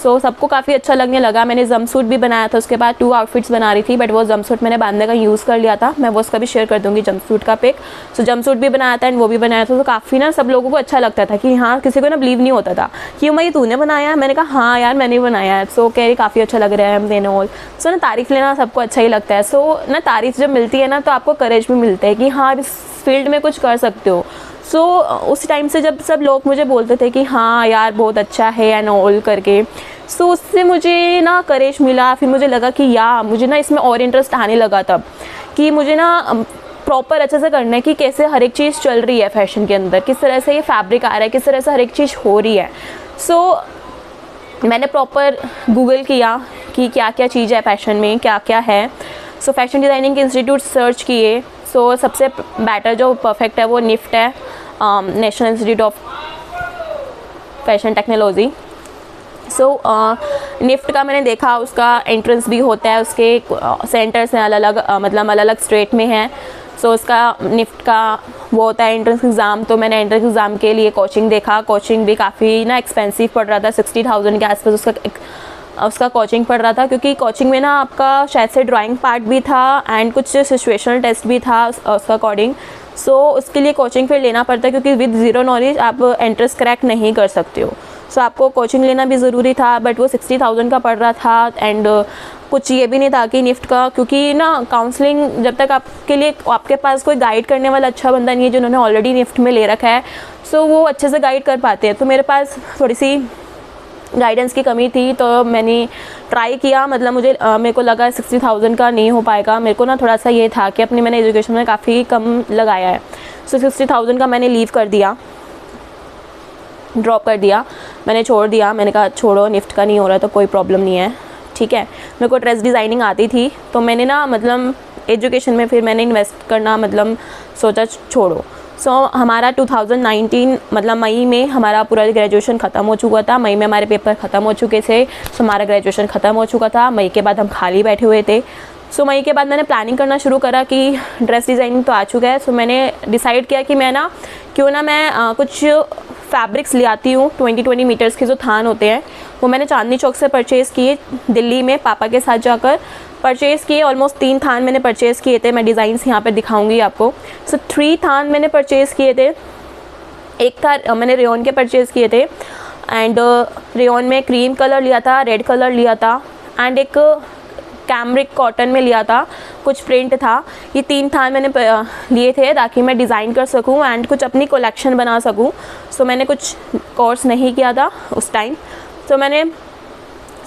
सबको काफ़ी अच्छा लगने लगा। मैंने जंपसूट भी बनाया था, उसके बाद 2 आउटफिट्स बना रही थी, बट वो जंपसूट मैंने बांधने का यूज़ कर लिया था। मैं वो उसका भी शेयर कर दूँगी, जंपसूट का पिक। जंपसूट भी बनाया था एंड वो भी बनाया था। काफ़ी ना सब लोगों को अच्छा लगता था कि हाँ, किसी को ना बिलीव नहीं होता था कि ये तूने बनाया। मैंने कहा हाँ यार, मैंने बनाया है। कह रही काफ़ी अच्छा लग रहा है, देने ऑल। ना तारीफ़ लेना सबको अच्छा ही लगता है। ना तारीफ़ जब मिलती है ना, तो आपको करेज भी मिलता है कि हाँ, इस फील्ड में कुछ कर सकते हो। उस टाइम से जब सब लोग मुझे बोलते थे कि हाँ यार बहुत अच्छा है एंड ऑल करके, उससे मुझे ना करेज मिला। फिर मुझे लगा कि मुझे ना इसमें और इंटरेस्ट आने लगा तब, कि मुझे ना प्रॉपर अच्छे से करना है कि कैसे हर एक चीज़ चल रही है फैशन के अंदर, किस तरह से ये फैब्रिक आ रहा है, किस तरह से हर एक चीज़ हो रही है। मैंने प्रॉपर गूगल किया कि क्या क्या चीज़ है फैशन में, क्या क्या है। फैशन डिज़ाइनिंग के इंस्टीट्यूट सर्च किए। सबसे बेटर जो परफेक्ट है वो निफ्ट है, national institute of fashion technology. NIFT का मैंने देखा, उसका एंट्रेंस भी होता है, उसके सेंटर्स हैं अलग अलग स्टेट में हैं। उसका निफ्ट का वो होता है एंट्रेंस एग्ज़ाम। तो मैंने एंट्रेंस एग्ज़ाम के लिए कोचिंग देखा। कोचिंग भी काफ़ी ना एक्सपेंसिव पड़ रहा था, 60,000 के आसपास उसका कोचिंग पड़ रहा था, क्योंकि कोचिंग में ना आपका शायद से ड्राइंग पार्ट भी था एंड कुछ सिचुएशनल टेस्ट भी था उसका अकॉर्डिंग। उसके लिए कोचिंग फिर लेना पड़ता है, क्योंकि विद ज़ीरो नॉलेज आप एंट्रेंस क्रैक नहीं कर सकते हो। आपको कोचिंग लेना भी ज़रूरी था, बट वो 60,000 का पड़ रहा था। एंड कुछ ये भी नहीं था कि निफ्ट का, क्योंकि ना काउंसलिंग जब तक आपके पास कोई गाइड करने वाला अच्छा बंदा नहीं है जिन्होंने ऑलरेडी निफ्ट में ले रखा है, वो अच्छे से गाइड कर पाते हैं। तो मेरे पास थोड़ी सी गाइडेंस की कमी थी, तो मैंने ट्राई किया। मतलब मेरे को लगा 60,000 का नहीं हो पाएगा। मेरे को ना थोड़ा सा ये था कि मैंने एजुकेशन में काफ़ी कम लगाया है। 60,000 का मैंने लीव कर दिया, ड्रॉप कर दिया, मैंने छोड़ दिया। मैंने कहा छोड़ो, निफ्ट का नहीं हो रहा तो कोई प्रॉब्लम नहीं है, ठीक है। मेरे को ड्रेस डिज़ाइनिंग आती थी, तो मैंने ना एजुकेशन में फिर मैंने इन्वेस्ट करना सोचा छोड़ो। हमारा 2019 मई में हमारा पूरा ग्रेजुएशन ख़त्म हो चुका था। मई में हमारे पेपर ख़त्म हो चुके थे। हमारा ग्रेजुएशन ख़त्म हो चुका था। मई के बाद हम खाली बैठे हुए थे। मई के बाद मैंने प्लानिंग करना शुरू करा कि ड्रेस डिज़ाइनिंग तो आ चुका है। मैंने डिसाइड किया कि मैं क्यों ना मैं कुछ फैब्रिक्स ले आती हूँ। 20 मीटर्स के जो थान होते हैं वो मैंने चांदनी चौक से परचेज़ किए, दिल्ली में पापा के साथ जाकर परचेज़ किए। ऑलमोस्ट 3 थान मैंने परचेज़ किए थे। मैं डिज़ाइंस यहाँ पे दिखाऊंगी आपको। 3 थान मैंने परचेज़ किए थे। एक था मैंने रेयॉन के परचेज़ किए थे, एंड रेयॉन में क्रीम कलर लिया था, रेड कलर लिया था, एंड एक कैमरिक कॉटन में लिया था, कुछ प्रिंट था। ये 3 थान मैंने लिए थे ताकि मैं डिज़ाइन कर सकूं एंड कुछ अपनी कलेक्शन बना सकूं। मैंने कुछ कोर्स नहीं किया था उस टाइम, मैंने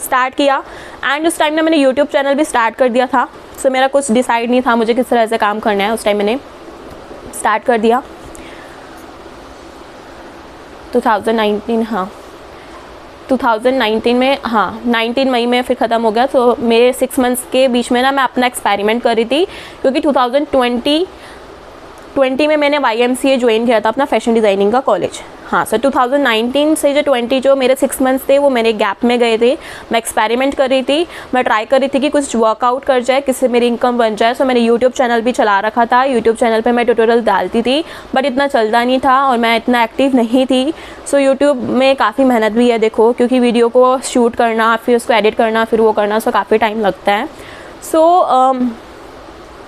स्टार्ट किया। एंड उस टाइम में मैंने यूट्यूब चैनल भी स्टार्ट कर दिया था। मेरा कुछ डिसाइड नहीं था मुझे किस तरह से काम करना है। उस टाइम मैंने स्टार्ट कर दिया। 2019 हाँ 2019 में, हाँ 19 मई में फिर ख़त्म हो गया। तो मेरे 6 मंथ्स के बीच में ना मैं अपना एक्सपेरिमेंट कर रही थी, क्योंकि 2020 में मैंने YMCA ज्वाइन किया था, अपना फैशन डिज़ाइनिंग का कॉलेज। हाँ सर 2019 से जो 20 जो मेरे 6 मंथ्स थे वो मेरे गैप में गए थे। मैं एक्सपेरिमेंट कर रही थी, मैं ट्राई कर रही थी कि कुछ वर्कआउट कर जाए, किससे मेरी इनकम बन जाए। सो मैंने यूट्यूब चैनल भी चला रखा था, यूट्यूब चैनल पे मैं ट्यूटोरियल डालती थी, बट इतना चलता नहीं था और मैं इतना एक्टिव नहीं थी। सो यूट्यूब में काफ़ी मेहनत भी है देखो, क्योंकि वीडियो को शूट करना, फिर उसको एडिट करना, फिर वो करना, सो काफ़ी टाइम लगता है। सो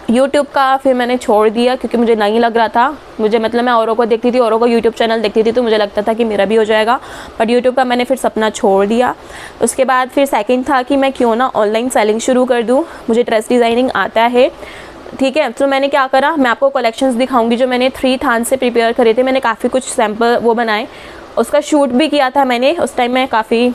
यूट्यूब का फिर मैंने छोड़ दिया, क्योंकि मुझे नहीं लग रहा था, मुझे मतलब मैं औरों को देखती थी, औरों को यूट्यूब चैनल देखती थी, तो मुझे लगता था कि मेरा भी हो जाएगा, बट यूट्यूब का मैंने फिर सपना छोड़ दिया। उसके बाद फिर सेकंड था कि मैं क्यों ना ऑनलाइन सेलिंग शुरू कर दूँ, मुझे ड्रेस डिज़ाइनिंग आता है, ठीक है। तो मैंने क्या करा, मैं आपको कलेक्शंस दिखाऊंगी जो मैंने 3 थान से प्रिपेयर करे थे। मैंने काफ़ी कुछ सैम्पल वो बनाए, उसका शूट भी किया था मैंने, उस टाइम मैं काफ़ी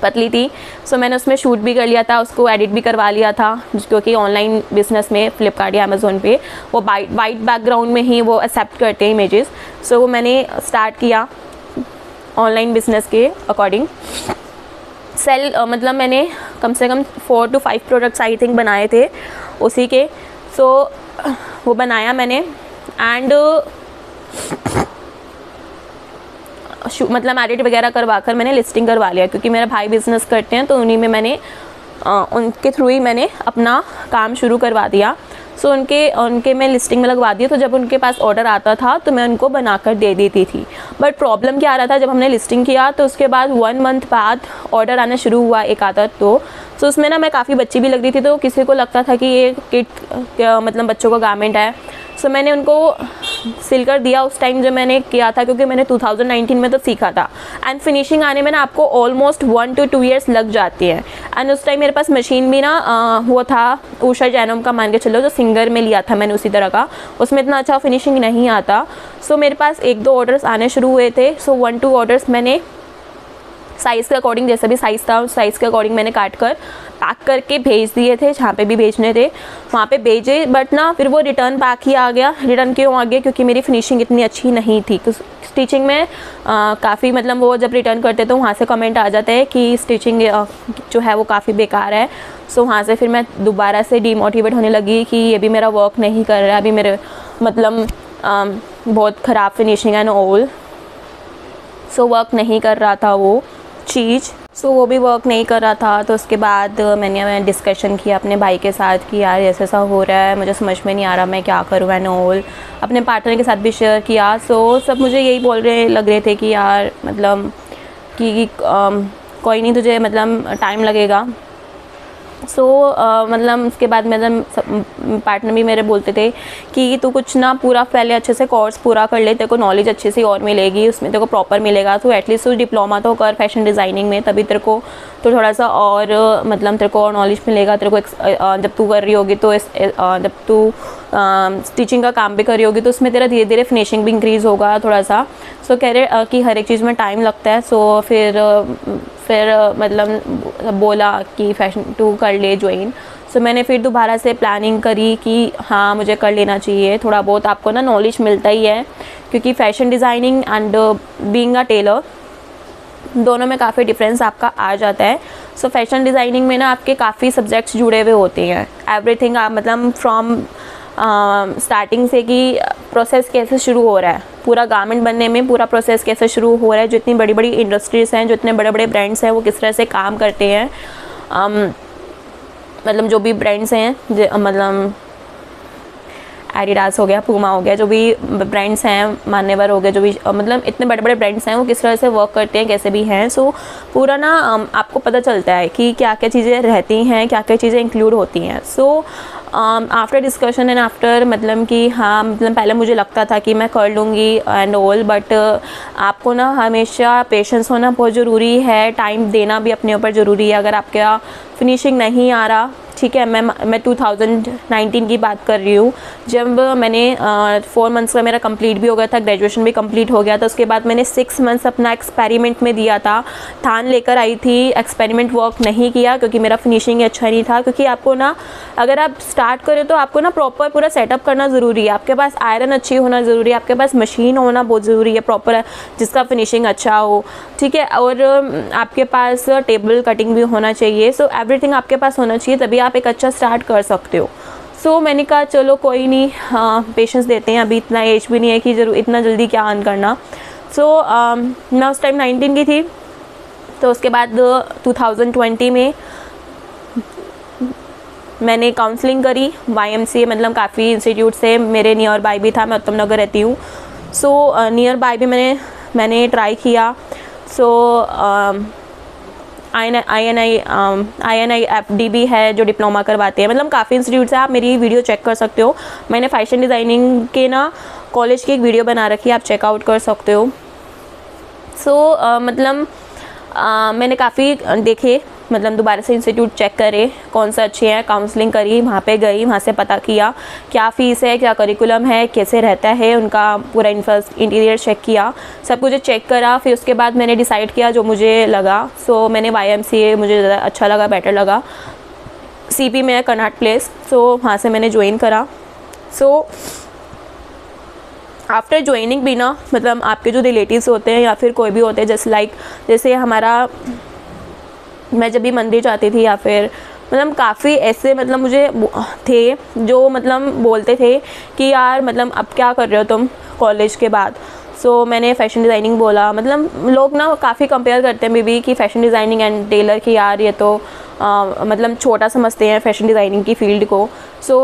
पतली थी। सो मैंने उसमें शूट भी कर लिया था, उसको एडिट भी करवा लिया था, क्योंकि ऑनलाइन बिजनेस में फ्लिपकार्ट या अमेज़ोन पे वो वाइट बैकग्राउंड में ही वो एक्सेप्ट करते हैं इमेजेस। सो वो मैंने स्टार्ट किया ऑनलाइन बिजनेस के अकॉर्डिंग सेल, मतलब मैंने कम से कम 4 to 5 प्रोडक्ट्स आई थिंक बनाए थे उसी के। सो वो बनाया मैंने एंड मतलब एडिट वगैरह करवा कर मैंने लिस्टिंग करवा लिया, क्योंकि मेरा भाई बिज़नेस करते हैं, तो उन्हीं में मैंने उनके थ्रू ही मैंने अपना काम शुरू करवा दिया। सो उनके मैं लिस्टिंग में लगवा दिया। तो जब उनके पास ऑर्डर आता था तो मैं उनको बनाकर दे देती थी। बट प्रॉब्लम क्या आ रहा था, जब हमने लिस्टिंग किया तो उसके बाद 1 मंथ बाद ऑर्डर आना शुरू हुआ एक आधा। तो उसमें ना मैं काफ़ी बच्ची भी लग रही थी, तो किसी को लगता था कि ये किट मतलब बच्चों का गारमेंट है। सो मैंने उनको सिल कर दिया उस टाइम जब मैंने किया था, क्योंकि मैंने 2019 में तो सीखा था। एंड फिनिशिंग आने में ना आपको ऑलमोस्ट 1 to 2 ईयर्स लग जाती है। एंड उस टाइम मेरे पास मशीन भी ना वो था उषा जैनम का, मान के चलो, जो सिंगर में लिया था मैंने उसी तरह का, उसमें इतना अच्छा फिनिशिंग नहीं आता। सो मेरे पास 1-2 ऑर्डर्स आने शुरू हुए थे। सो 1-2 ऑर्डर्स मैंने साइज़ के अकॉर्डिंग, जैसा भी साइज़ था उस साइज़ के अकॉर्डिंग मैंने काट कर पैक करके भेज दिए थे, जहाँ पे भी भेजने थे वहाँ पे भेजे। बट ना फिर वो रिटर्न पैक ही आ गया। रिटर्न क्यों आ गया, क्योंकि मेरी फिनिशिंग इतनी अच्छी नहीं थी। स्टिचिंग में काफ़ी मतलब वो जब रिटर्न करते तो वहाँ से कमेंट आ जाता है कि स्टिचिंग जो है वो काफ़ी बेकार है। सो वहाँ से फिर मैं दोबारा से डीमोटिवेट होने लगी कि ये भी मेरा वर्क नहीं कर रहा है, अभी मेरे मतलब बहुत ख़राब finishing and all. So work नहीं कर रहा था वो चीज़। सो वो भी वर्क नहीं कर रहा था। तो उसके बाद मैंने डिस्कशन किया अपने भाई के साथ कि यार ऐसा हो रहा है, मुझे समझ में नहीं आ रहा मैं क्या करूँ एंड ऑल। अपने पार्टनर के साथ भी शेयर किया। सो सब मुझे यही लग रहे थे कि यार मतलब कि कोई नहीं, तुझे मतलब टाइम लगेगा। सो मतलब उसके बाद मतलब पार्टनर भी मेरे बोलते थे कि तू कुछ ना पूरा पहले अच्छे से कोर्स पूरा कर ले, तेरे को नॉलेज अच्छे से और मिलेगी, उसमें तेरे को प्रॉपर मिलेगा। तो एटलीस्ट तू डिप्लोमा तो कर फैशन डिज़ाइनिंग में, तभी तेरे को तो थोड़ा सा और मतलब तेरे को और नॉलेज मिलेगा। तेरे को जब तू कर रही होगी तो जब तू स्टिचिंग का काम भी कर रही होगी तो उसमें तेरा धीरे धीरे फिनिशिंग भी इंक्रीज़ होगा थोड़ा सा। सो कह रहे कि हर एक चीज़ में टाइम लगता है। सो फिर मतलब बोला कि फैशन टू कर ले ज्वाइन। सो मैंने फिर दोबारा से प्लानिंग करी कि हाँ मुझे कर लेना चाहिए। थोड़ा बहुत आपको ना नॉलेज मिलता ही है, क्योंकि fashion designing and being a tailor दोनों में काफ़ी डिफरेंस आपका आ जाता है। सो फैशन डिज़ाइनिंग में ना आपके काफ़ी सब्जेक्ट्स जुड़े हुए होते हैं। एवरीथिंग आप मतलब फ्रॉम स्टार्टिंग से कि प्रोसेस कैसे शुरू हो रहा है, पूरा गारमेंट बनने में पूरा प्रोसेस कैसे शुरू हो रहा है, जो इतनी बड़ी बड़ी इंडस्ट्रीज़ हैं, जो इतने बड़े बड़े ब्रांड्स हैं, वो किस तरह से काम करते हैं। मतलब जो भी ब्रांड्स हैं, मतलब एडिडास हो गया, पूमा हो गया, जो भी ब्रांड्स हैं, मान्यवर हो गए, जो भी मतलब इतने बड़े बड़े ब्रांड्स हैं, वो किस तरह से वर्क करते हैं, कैसे भी हैं। सो पूरा ना आपको पता चलता है कि क्या क्या चीज़ें रहती हैं, क्या क्या चीज़ें इंक्लूड होती हैं। So after discussion and after मतलब कि हाँ मतलब पहले मुझे लगता था कि मैं कर लूँगी एंड ऑल, बट आपको ना हमेशा पेशेंस होना बहुत ज़रूरी है, टाइम देना भी अपने ऊपर ज़रूरी है। अगर आपका फिनिशिंग नहीं आ रहा ठीक है। मैं 2019 की बात कर रही हूँ, जब मैंने 4 मंथ्स का मेरा कंप्लीट भी हो गया था, ग्रेजुएशन भी कंप्लीट हो गया था। उसके बाद मैंने 6 मंथ्स अपना एक्सपेरिमेंट में दिया था, ठान लेकर आई थी। एक्सपेरिमेंट वर्क नहीं किया क्योंकि मेरा फिनिशिंग अच्छा नहीं था। क्योंकि आपको ना, अगर आप स्टार्ट करें तो आपको ना प्रॉपर पूरा सेटअप करना ज़रूरी है। आपके पास आयरन अच्छी होना ज़रूरी है, आपके पास मशीन होना बहुत ज़रूरी है प्रॉपर, जिसका फिनिशिंग अच्छा हो, ठीक है। और आपके पास टेबल कटिंग भी होना चाहिए। सो एवरीथिंग आपके पास होना चाहिए, तभी आप एक अच्छा स्टार्ट कर सकते हो। सो मैंने कहा चलो कोई नहीं, पेशेंस देते हैं, अभी इतना एज भी नहीं है कि जरूर इतना जल्दी क्या अर्न करना। सो मैं उस टाइम 19 की थी। तो उसके बाद 2020 में मैंने काउंसलिंग करी YMCA, मतलब काफ़ी इंस्टीट्यूट से, मेरे नियर बाय भी था, मैं उत्तम नगर रहती हूँ। सो नियर बाय भी मैंने ट्राई किया। सो INI FD है जो डिप्लोमा करवाते हैं, मतलब काफ़ी इंस्टीट्यूट्स है। आप मेरी वीडियो चेक कर सकते हो, मैंने फैशन डिज़ाइनिंग के ना कॉलेज की एक वीडियो बना रखी है, आप चेकआउट कर सकते हो। सो मतलब मैंने काफ़ी देखे, मतलब दोबारा से इंस्टीट्यूट चेक करे कौन सा अच्छे हैं, काउंसलिंग करी, वहाँ पे गई, वहाँ से पता किया क्या फ़ीस है, क्या करिकुलम है, कैसे रहता है, उनका पूरा इंटीरियर चेक किया, सब कुछ चेक करा। फिर उसके बाद मैंने डिसाइड किया जो मुझे लगा। सो मैंने YMCA मुझे ज़्यादा अच्छा लगा, बेटर लगा। CP में है कनॉट प्लेस, सो वहाँ से मैंने ज्वाइन करा। सो आफ्टर ज्वाइनिंग भी ना, मतलब आपके जो रिलेटिव्स होते हैं या फिर कोई भी होते हैं, जैसे हमारा, मैं जब भी मंदिर जाती थी या फिर मतलब काफ़ी ऐसे मतलब मुझे थे जो मतलब बोलते थे कि यार मतलब अब क्या कर रहे हो तुम कॉलेज के बाद। सो मैंने फ़ैशन डिज़ाइनिंग बोला, मतलब लोग ना काफ़ी कंपेयर करते हैं बेबी कि फ़ैशन डिज़ाइनिंग एंड टेलर की, यार ये तो मतलब छोटा समझते हैं फ़ैशन डिज़ाइनिंग की फ़ील्ड को। सो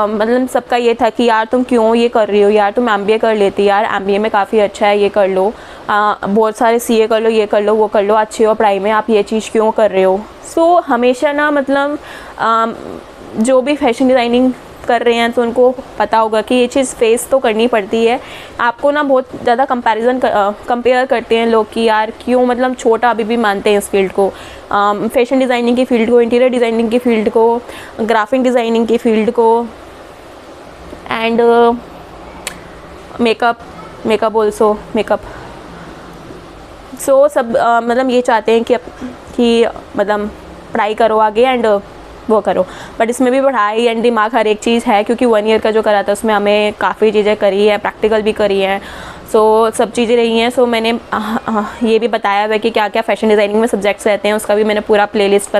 मतलब सबका ये था कि यार तुम क्यों ये कर रही हो, यार तुम MBA कर लेती, यार MBA में काफ़ी अच्छा है, ये कर लो, बहुत सारे CA कर लो, ये कर लो, वो कर लो, अच्छी हो पढ़ाई में, आप ये चीज़ क्यों कर रहे हो। सो हमेशा ना मतलब जो भी फ़ैशन डिज़ाइनिंग कर रहे हैं तो उनको पता होगा कि ये चीज़ फेस तो करनी पड़ती है। आपको ना बहुत ज़्यादा कंपेयर करते हैं लोग कि यार क्यों, मतलब छोटा अभी भी मानते हैं इस फील्ड को, फैशन डिज़ाइनिंग की फ़ील्ड को, इंटीरियर डिज़ाइनिंग की फ़ील्ड को, ग्राफिक डिज़ाइनिंग की फ़ील्ड को, एंड मेकअप ऑल्सो मेकअप। सो सब मतलब ये चाहते हैं कि मतलब पढ़ाई करो आगे एंड वो करो, बट इसमें भी पढ़ाई एंड दिमाग हर एक चीज़ है। क्योंकि 1 ईयर का जो करा था उसमें हमें काफ़ी चीज़ें करी है, प्रैक्टिकल भी करी है, सो सब चीज़ें रही हैं। सो मैंने ये भी बताया हुआ है कि क्या क्या फ़ैशन डिज़ाइनिंग में सब्जेक्ट्स रहते हैं, उसका भी मैंने पूरा प्लेलिस्ट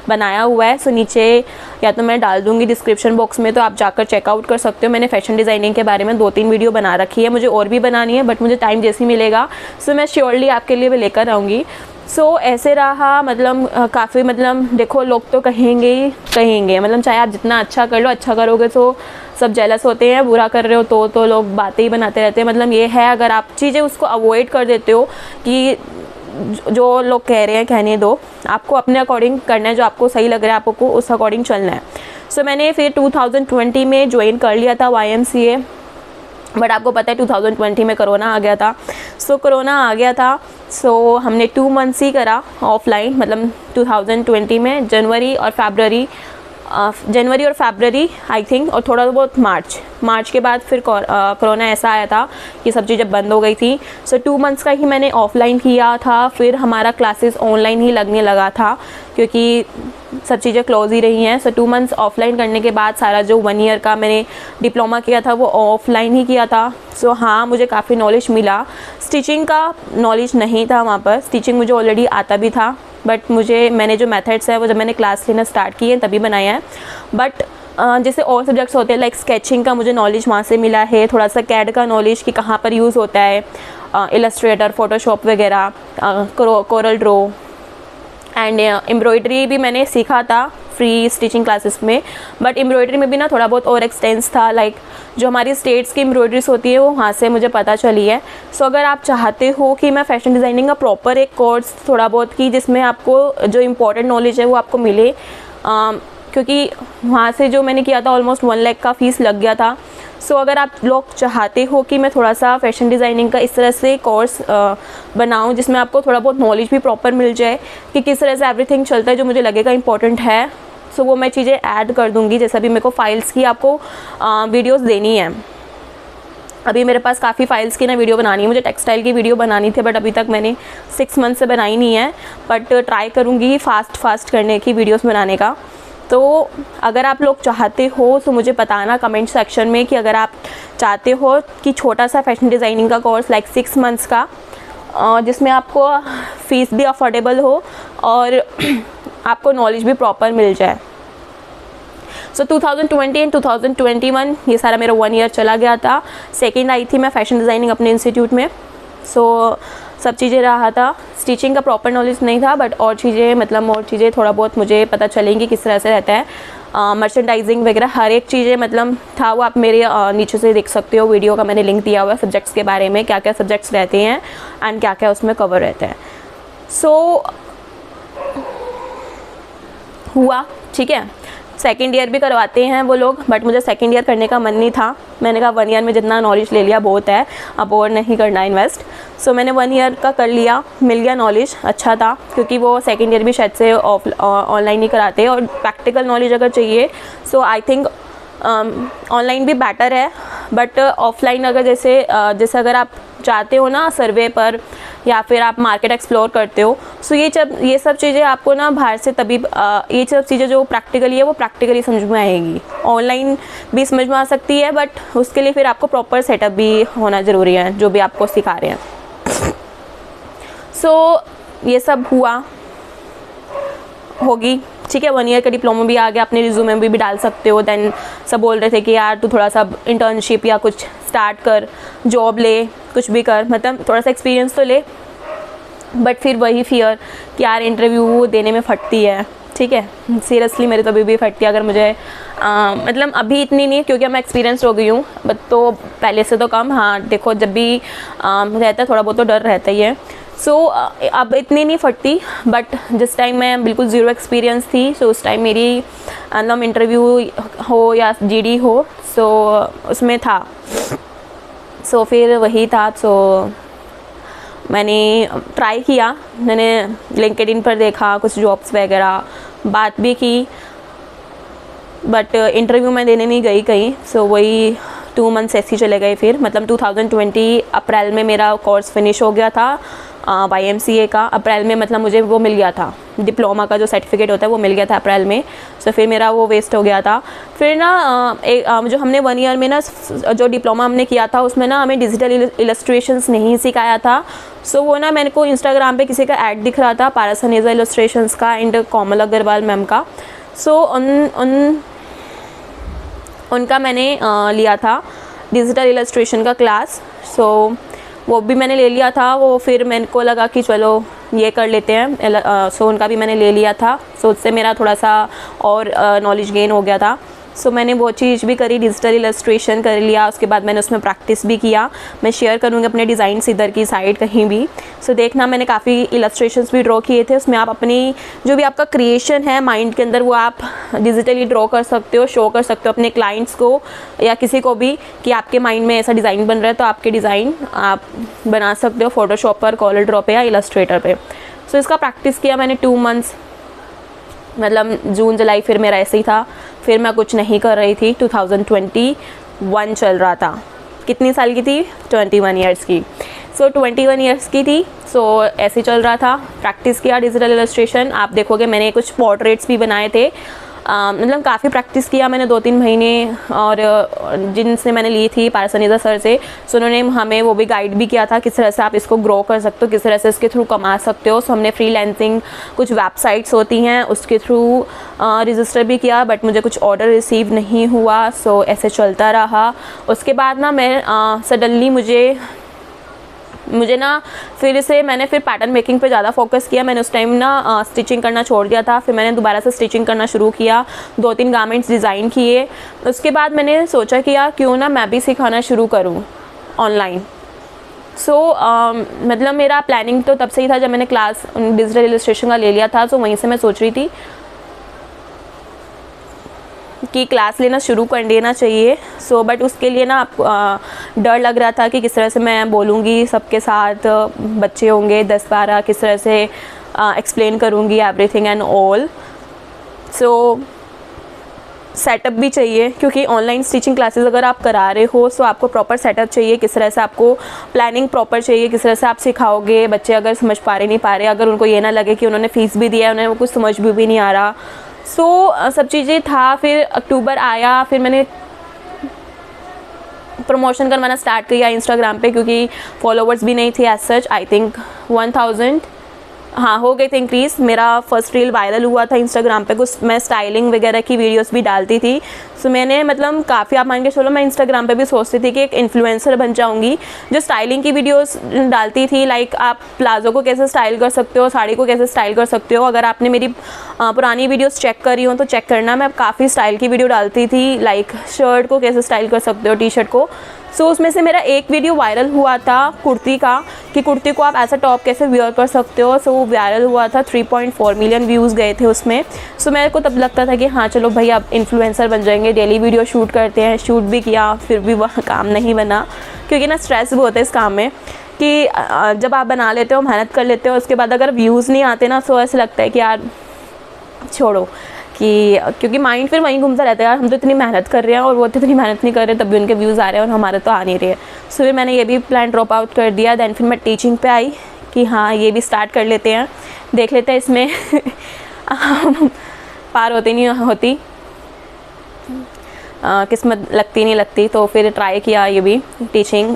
बनाया हुआ है। सो नीचे या तो मैं डाल दूँगी डिस्क्रिप्शन बॉक्स में, तो आप जाकर चेकआउट कर सकते हो। मैंने फ़ैशन डिज़ाइनिंग के बारे में 2-3 वीडियो बना रखी है, मुझे और भी बनानी है, बट मुझे टाइम जैसे ही मिलेगा सो मैं श्योरली आपके लिए भी लेकर आऊँगी। सो ऐसे रहा, मतलब काफ़ी, मतलब देखो लोग तो कहेंगे ही कहेंगे, मतलब चाहे आप जितना अच्छा कर लो, अच्छा करोगे तो सब जेलस होते हैं, बुरा कर रहे हो तो लोग बातें ही बनाते रहते हैं। मतलब ये है, अगर आप चीज़ें उसको अवॉइड कर देते हो कि जो लोग कह रहे हैं कहने दो, आपको अपने अकॉर्डिंग करना है, जो आपको सही लग रहा है आपको उस अकॉर्डिंग चलना है। सो मैंने फिर 2020 में ज्वाइन कर लिया था YMCA, बट आपको पता है 2020 में कोरोना आ गया था। सो कोरोना आ गया था, सो हमने 2 मंथ्स ही करा ऑफलाइन, मतलब 2020 में जनवरी और फरवरी आई थिंक, और थोड़ा बहुत मार्च के बाद फिर कोरोना ऐसा आया था कि सब चीज़ें बंद हो गई थी। सो 2 मंथ्स का ही मैंने ऑफलाइन किया था, फिर हमारा क्लासेस ऑनलाइन ही लगने लगा था क्योंकि सब चीज़ें क्लोज ही रही हैं। सो 2 मंथ्स ऑफलाइन करने के बाद सारा जो 1 ईयर का मैंने डिप्लोमा किया था वो ऑफलाइन ही किया था। सो हाँ, मुझे काफ़ी नॉलेज मिला। स्टिचिंग का नॉलेज नहीं था वहाँ पर, स्टिचिंग मुझे ऑलरेडी आता भी था, बट मैंने जो मेथड्स है वो जब मैंने क्लास लेना स्टार्ट की है तभी बनाया है। बट जैसे और सब्जेक्ट्स होते हैं लाइक स्केचिंग का मुझे नॉलेज वहाँ से मिला है, थोड़ा सा कैड का नॉलेज कि कहाँ पर यूज़ होता है, इलस्ट्रेटर, फोटोशॉप वगैरह, कोरल ड्रो, एंड एम्ब्रॉयडरी भी मैंने सीखा था फ्री स्टिचिंग क्लासेस में। बट एम्ब्रॉयडरी में भी ना थोड़ा बहुत और एक्सटेंस था, लाइक जो हमारी स्टेट्स की एम्ब्रॉयडरीज होती है वो वहाँ से मुझे पता चली है। सो अगर आप चाहते हो कि मैं फ़ैशन डिज़ाइनिंग का प्रॉपर एक कोर्स थोड़ा बहुत की जिसमें आपको जो इम्पोर्टेंट नॉलेज है वो आपको मिले, क्योंकि वहाँ से जो मैंने किया था ऑलमोस्ट 1 लाख का फ़ीस लग गया था। सो अगर आप लोग चाहते हो कि मैं थोड़ा सा फ़ैशन डिज़ाइनिंग का इस तरह से कोर्स बनाऊं जिसमें आपको थोड़ा बहुत नॉलेज भी प्रॉपर मिल जाए कि किस तरह से एवरीथिंग चलता है जो मुझे लगेगा इंपॉर्टेंट है, सो वो मैं चीज़ें ऐड कर दूँगी। जैसे अभी मेरे को फ़ाइल्स की आपको वीडियोस देनी है, अभी मेरे पास काफ़ी फ़ाइल्स की ना वीडियो बनानी है, मुझे टेक्सटाइल की वीडियो बनानी थी, बट अभी तक मैंने 6 मंथ से बनाई नहीं है, बट ट्राई करूँगी फास्ट करने की वीडियोस बनाने का। तो अगर आप लोग चाहते हो तो मुझे बताना कमेंट सेक्शन में कि अगर आप चाहते हो कि छोटा सा फैशन डिज़ाइनिंग का कोर्स लाइक 6 मंथ्स का, जिसमें आपको फ़ीस भी अफोर्डेबल हो और आपको नॉलेज भी प्रॉपर मिल जाए। सो 2020 एंड 2021 ये सारा मेरा 1 ईयर चला गया था। सेकेंड आई थी मैं फ़ैशन डिज़ाइनिंग अपने इंस्टीट्यूट में। सो सब चीज़ें रहा था, स्टिचिंग का प्रॉपर नॉलेज नहीं था, बट और चीज़ें थोड़ा बहुत मुझे पता चलेंगी किस तरह से रहता है, मर्चेंडाइजिंग वगैरह हर एक चीज़ें मतलब था। वो आप मेरे नीचे से देख सकते हो, वीडियो का मैंने लिंक दिया हुआ है सब्जेक्ट्स के बारे में, क्या क्या सब्जेक्ट्स रहते हैं एंड क्या क्या उसमें कवर रहता है। सो हुआ, ठीक है। सेकेंड ईयर भी करवाते हैं वो लोग, बट मुझे सेकेंड ईयर करने का मन नहीं था। मैंने कहा 1 ईयर में जितना नॉलेज ले लिया बहुत है, अब और नहीं करना इन्वेस्ट। सो मैंने 1 ईयर का कर लिया, मिल गया नॉलेज, अच्छा था, क्योंकि वो सेकेंड ईयर भी शायद से ऑनलाइन ही कराते और प्रैक्टिकल नॉलेज अगर चाहिए सो आई थिंक ऑनलाइन भी बेटर है। बट ऑफलाइन अगर जैसे अगर आप जाते हो ना सर्वे पर या फिर आप मार्केट एक्सप्लोर करते हो, सो ये सब चीज़ें आपको ना बाहर से तभी ये सब चीज़ें जो प्रैक्टिकली है वो प्रैक्टिकली समझ में आएगी। ऑनलाइन भी समझ में आ सकती है, बट उसके लिए फिर आपको प्रॉपर सेटअप भी होना ज़रूरी है जो भी आपको सिखा रहे हैं। सो ये सब होगी, ठीक है। 1 ईयर का डिप्लोमा भी आ गया, अपने रिज्यूमे में भी डाल सकते हो। देन सब बोल रहे थे कि यार तू थोड़ा सा इंटर्नशिप या कुछ स्टार्ट कर, जॉब ले, कुछ भी कर, मतलब थोड़ा सा एक्सपीरियंस तो ले। बट फिर वही फियर कि यार इंटरव्यू देने में फटती है, ठीक है। सीरियसली मेरे तो अभी भी फटती है। अगर मुझे मतलब अभी इतनी नहीं, क्योंकि मैं एक्सपीरियंस हो गई हूँ, बट तो पहले से तो कम। हाँ देखो, जब भी रहता है थोड़ा बहुत तो डर रहता ही है। सो अब इतनी नहीं फटती, बट जिस टाइम मैं बिल्कुल ज़ीरो एक्सपीरियंस थी, सो उस टाइम मेरी मतलब इंटरव्यू हो या जीडी हो, सो उसमें था। सो फिर वही था, सो मैंने ट्राई किया, मैंने लिंक्डइन पर देखा कुछ जॉब्स वगैरह, बात भी की, बट इंटरव्यू मैं देने नहीं गई कहीं। सो वही 2 मंथ्स ऐसे ही चले गए। फिर मतलब 2020 अप्रैल में मेरा कोर्स फिनिश हो गया था YMCA का। अप्रैल में मतलब मुझे वो मिल गया था, डिप्लोमा का जो सर्टिफिकेट होता है वो मिल गया था अप्रैल में। सो फिर मेरा वो वेस्ट हो गया था। फिर ना जो हमने 1 ईयर में ना जो डिप्लोमा हमने किया था उसमें ना हमें डिजिटल इलस्ट्रेशंस नहीं सिखाया था। सो वो ना मेरे को इंस्टाग्राम पे किसी का ऐड दिख रहा था, पारस हनेजा इलस्ट्रेशंस का एंड कोमल अग्रवाल मैम का। सो उनका मैंने लिया था डिजिटल इलस्ट्रेशन का क्लास। सो वो भी मैंने ले लिया था। वो फिर मेरे को लगा कि चलो ये कर लेते हैं, सो उनका भी मैंने ले लिया था। सो उससे मेरा थोड़ा सा और नॉलेज गेन हो गया था। सो मैंने वो चीज़ भी करी, डिजिटल इलस्ट्रेशन कर लिया। उसके बाद मैंने उसमें प्रैक्टिस भी किया। मैं शेयर करूँगी अपने डिज़ाइंस इधर की साइड कहीं भी। सो देखना, मैंने काफ़ी इलस्ट्रेशंस भी ड्रॉ किए थे। उसमें आप अपनी जो भी आपका क्रिएशन है माइंड के अंदर, वो आप डिजिटली ड्रॉ कर सकते हो, शो कर सकते हो अपने क्लाइंट्स को या किसी को भी कि आपके माइंड में ऐसा डिज़ाइन बन रहा है, तो आपके डिज़ाइन आप बना सकते हो फोटोशॉप पर, कॉलर ड्रॉ पे या इलस्ट्रेटर पे। सो इसका प्रैक्टिस किया मैंने 2 मंथ्स, मतलब जून जुलाई फिर मेरा ऐसे ही था। फिर मैं कुछ नहीं कर रही थी। 2021 चल रहा था। कितनी साल की थी? 21 ईयर्स की। सो 21 ईयर्स की थी। सो ऐसे चल रहा था। प्रैक्टिस किया डिजिटल इलस्ट्रेशन। आप देखोगे मैंने कुछ पोर्ट्रेट्स भी बनाए थे। मतलब काफ़ी प्रैक्टिस किया मैंने 2-3 महीने। और जिनसे मैंने ली थी पारस हनेजा सर से, सो उन्होंने हमें वो भी गाइड भी किया था किस तरह से आप इसको ग्रो कर सकते हो, किस तरह से इसके थ्रू कमा सकते हो। सो हमने फ्रीलांसिंग कुछ वेबसाइट्स होती हैं उसके थ्रू रजिस्टर भी किया, बट मुझे कुछ ऑर्डर रिसीव नहीं हुआ। सो ऐसे चलता रहा। उसके बाद ना मैं सडनली मुझे ना मैंने फिर पैटर्न मेकिंग पे ज़्यादा फोकस किया। मैंने उस टाइम ना स्टिचिंग करना छोड़ दिया था। फिर मैंने दोबारा से स्टिचिंग करना शुरू किया, 2-3 गारमेंट्स डिज़ाइन किए। उसके बाद मैंने सोचा कि यार क्यों ना मैं भी सिखाना शुरू करूँ ऑनलाइन। सो मतलब मेरा प्लानिंग तो तब से ही था जब मैंने क्लास डिजिटल इलस्ट्रेशन का ले लिया था। तो वहीं से मैं सोच रही थी कि क्लास लेना शुरू कर देना चाहिए। सो बट उसके लिए ना डर लग रहा था कि किस तरह से मैं बोलूँगी सबके साथ, बच्चे होंगे 10-12, किस तरह से एक्सप्लेन करूँगी everything and all. So setup भी चाहिए, क्योंकि ऑनलाइन स्टिचिंग क्लासेस अगर आप करा रहे हो तो आपको प्रॉपर सेटअप चाहिए, किस तरह से आपको प्लानिंग प्रॉपर चाहिए, किस तरह से आप सिखाओगे। बच्चे अगर समझ पा रहे नहीं पा रहे, अगर उनको ये ना लगे कि उन्होंने फ़ीस भी दिया है, उन्हें वो कुछ समझ भी नहीं आ रहा। सो सब चीज़ें था। फिर अक्टूबर आया, फिर मैंने प्रमोशन करवाना स्टार्ट किया इंस्टाग्राम पे, क्योंकि फॉलोवर्स भी नहीं थे एज सच। आई थिंक 1000 हाँ हो गए थे इंक्रीज़। मेरा फर्स्ट रील वायरल हुआ था इंस्टाग्राम पे, कुछ मैं स्टाइलिंग वगैरह की वीडियोस भी डालती थी। सो मैंने मतलब काफ़ी, आप मान के चलो, मैं इंस्टाग्राम पे भी सोचती थी कि एक इन्फ्लुएंसर बन जाऊंगी जो स्टाइलिंग की वीडियोस डालती थी। लाइक आप प्लाजो को कैसे स्टाइल कर सकते हो, साड़ी को कैसे स्टाइल कर सकते हो। अगर आपने मेरी पुरानी वीडियोस चेक करी हो तो चेक करना, मैं काफ़ी स्टाइल की वीडियो डालती थी। लाइक शर्ट को कैसे स्टाइल कर सकते हो, टी शर्ट को। सो उसमें से मेरा एक वीडियो वायरल हुआ था कुर्ती का, कि कुर्ती को आप ऐसा टॉप कैसे वियर कर सकते हो। सो वो वायरल हुआ था, 3.4 मिलियन व्यूज़ गए थे उसमें। सो मेरे को तब लगता था कि हाँ चलो भाई अब इन्फ्लुएंसर बन जाएंगे, डेली वीडियो शूट करते हैं। शूट भी किया, फिर भी वह काम नहीं बना, क्योंकि ना स्ट्रेस बहुत है इस काम में, कि जब आप बना लेते हो, मेहनत कर लेते हो, उसके बाद अगर व्यूज़ नहीं आते ना, तो ऐसा लगता है कि यार छोड़ो, कि क्योंकि माइंड फिर वहीं घूमता रहता है, यार हम तो इतनी मेहनत कर रहे हैं और वो तो इतनी मेहनत नहीं कर रहे, तब भी उनके व्यूज़ आ रहे हैं और हमारे तो आ नहीं रहे। सो फिर मैंने ये भी प्लान ड्रॉप आउट कर दिया। दैन फिर मैं टीचिंग पे आई कि हाँ ये भी स्टार्ट कर लेते हैं, देख लेते हैं इसमें पार होती नहीं होती, किस्मत लगती नहीं लगती। तो फिर ट्राई किया ये भी टीचिंग,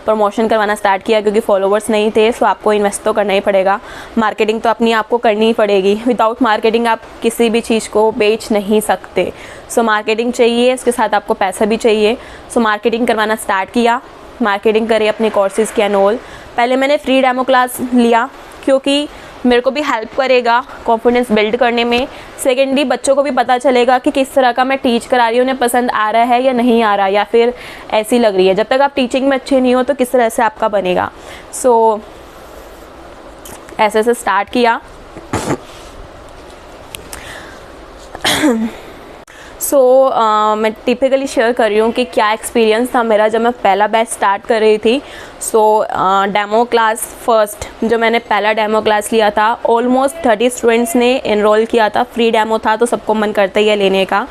प्रमोशन करवाना स्टार्ट किया, क्योंकि फॉलोवर्स नहीं थे। सो आपको इन्वेस्ट तो करना ही पड़ेगा, मार्केटिंग तो अपनी आपको करनी ही पड़ेगी। विदाउट मार्केटिंग आप किसी भी चीज़ को बेच नहीं सकते। सो मार्केटिंग चाहिए, इसके साथ आपको पैसा भी चाहिए। सो मार्केटिंग करवाना स्टार्ट किया, मार्केटिंग करी, अपने कोर्सेज़ के एनरोल। पहले मैंने फ्री डेमो क्लास लिया, क्योंकि मेरे को भी हेल्प करेगा कॉन्फिडेंस बिल्ड करने में। सेकेंडली बच्चों को भी पता चलेगा कि किस तरह का मैं टीच करा रही हूँ, उन्हें पसंद आ रहा है या नहीं आ रहा, या फिर ऐसी लग रही है। जब तक आप टीचिंग में अच्छे नहीं हो तो किस तरह से आपका बनेगा। सो ऐसे स्टार्ट किया। मैं टिपिकली शेयर कर रही हूँ कि क्या एक्सपीरियंस था मेरा जब मैं पहला बैच स्टार्ट कर रही थी। डेमो क्लास फर्स्ट जो मैंने पहला डेमो क्लास लिया था, ऑलमोस्ट 30 स्टूडेंट्स ने इनरोल किया था। फ्री डेमो था तो सबको मन करता ही है लेने का,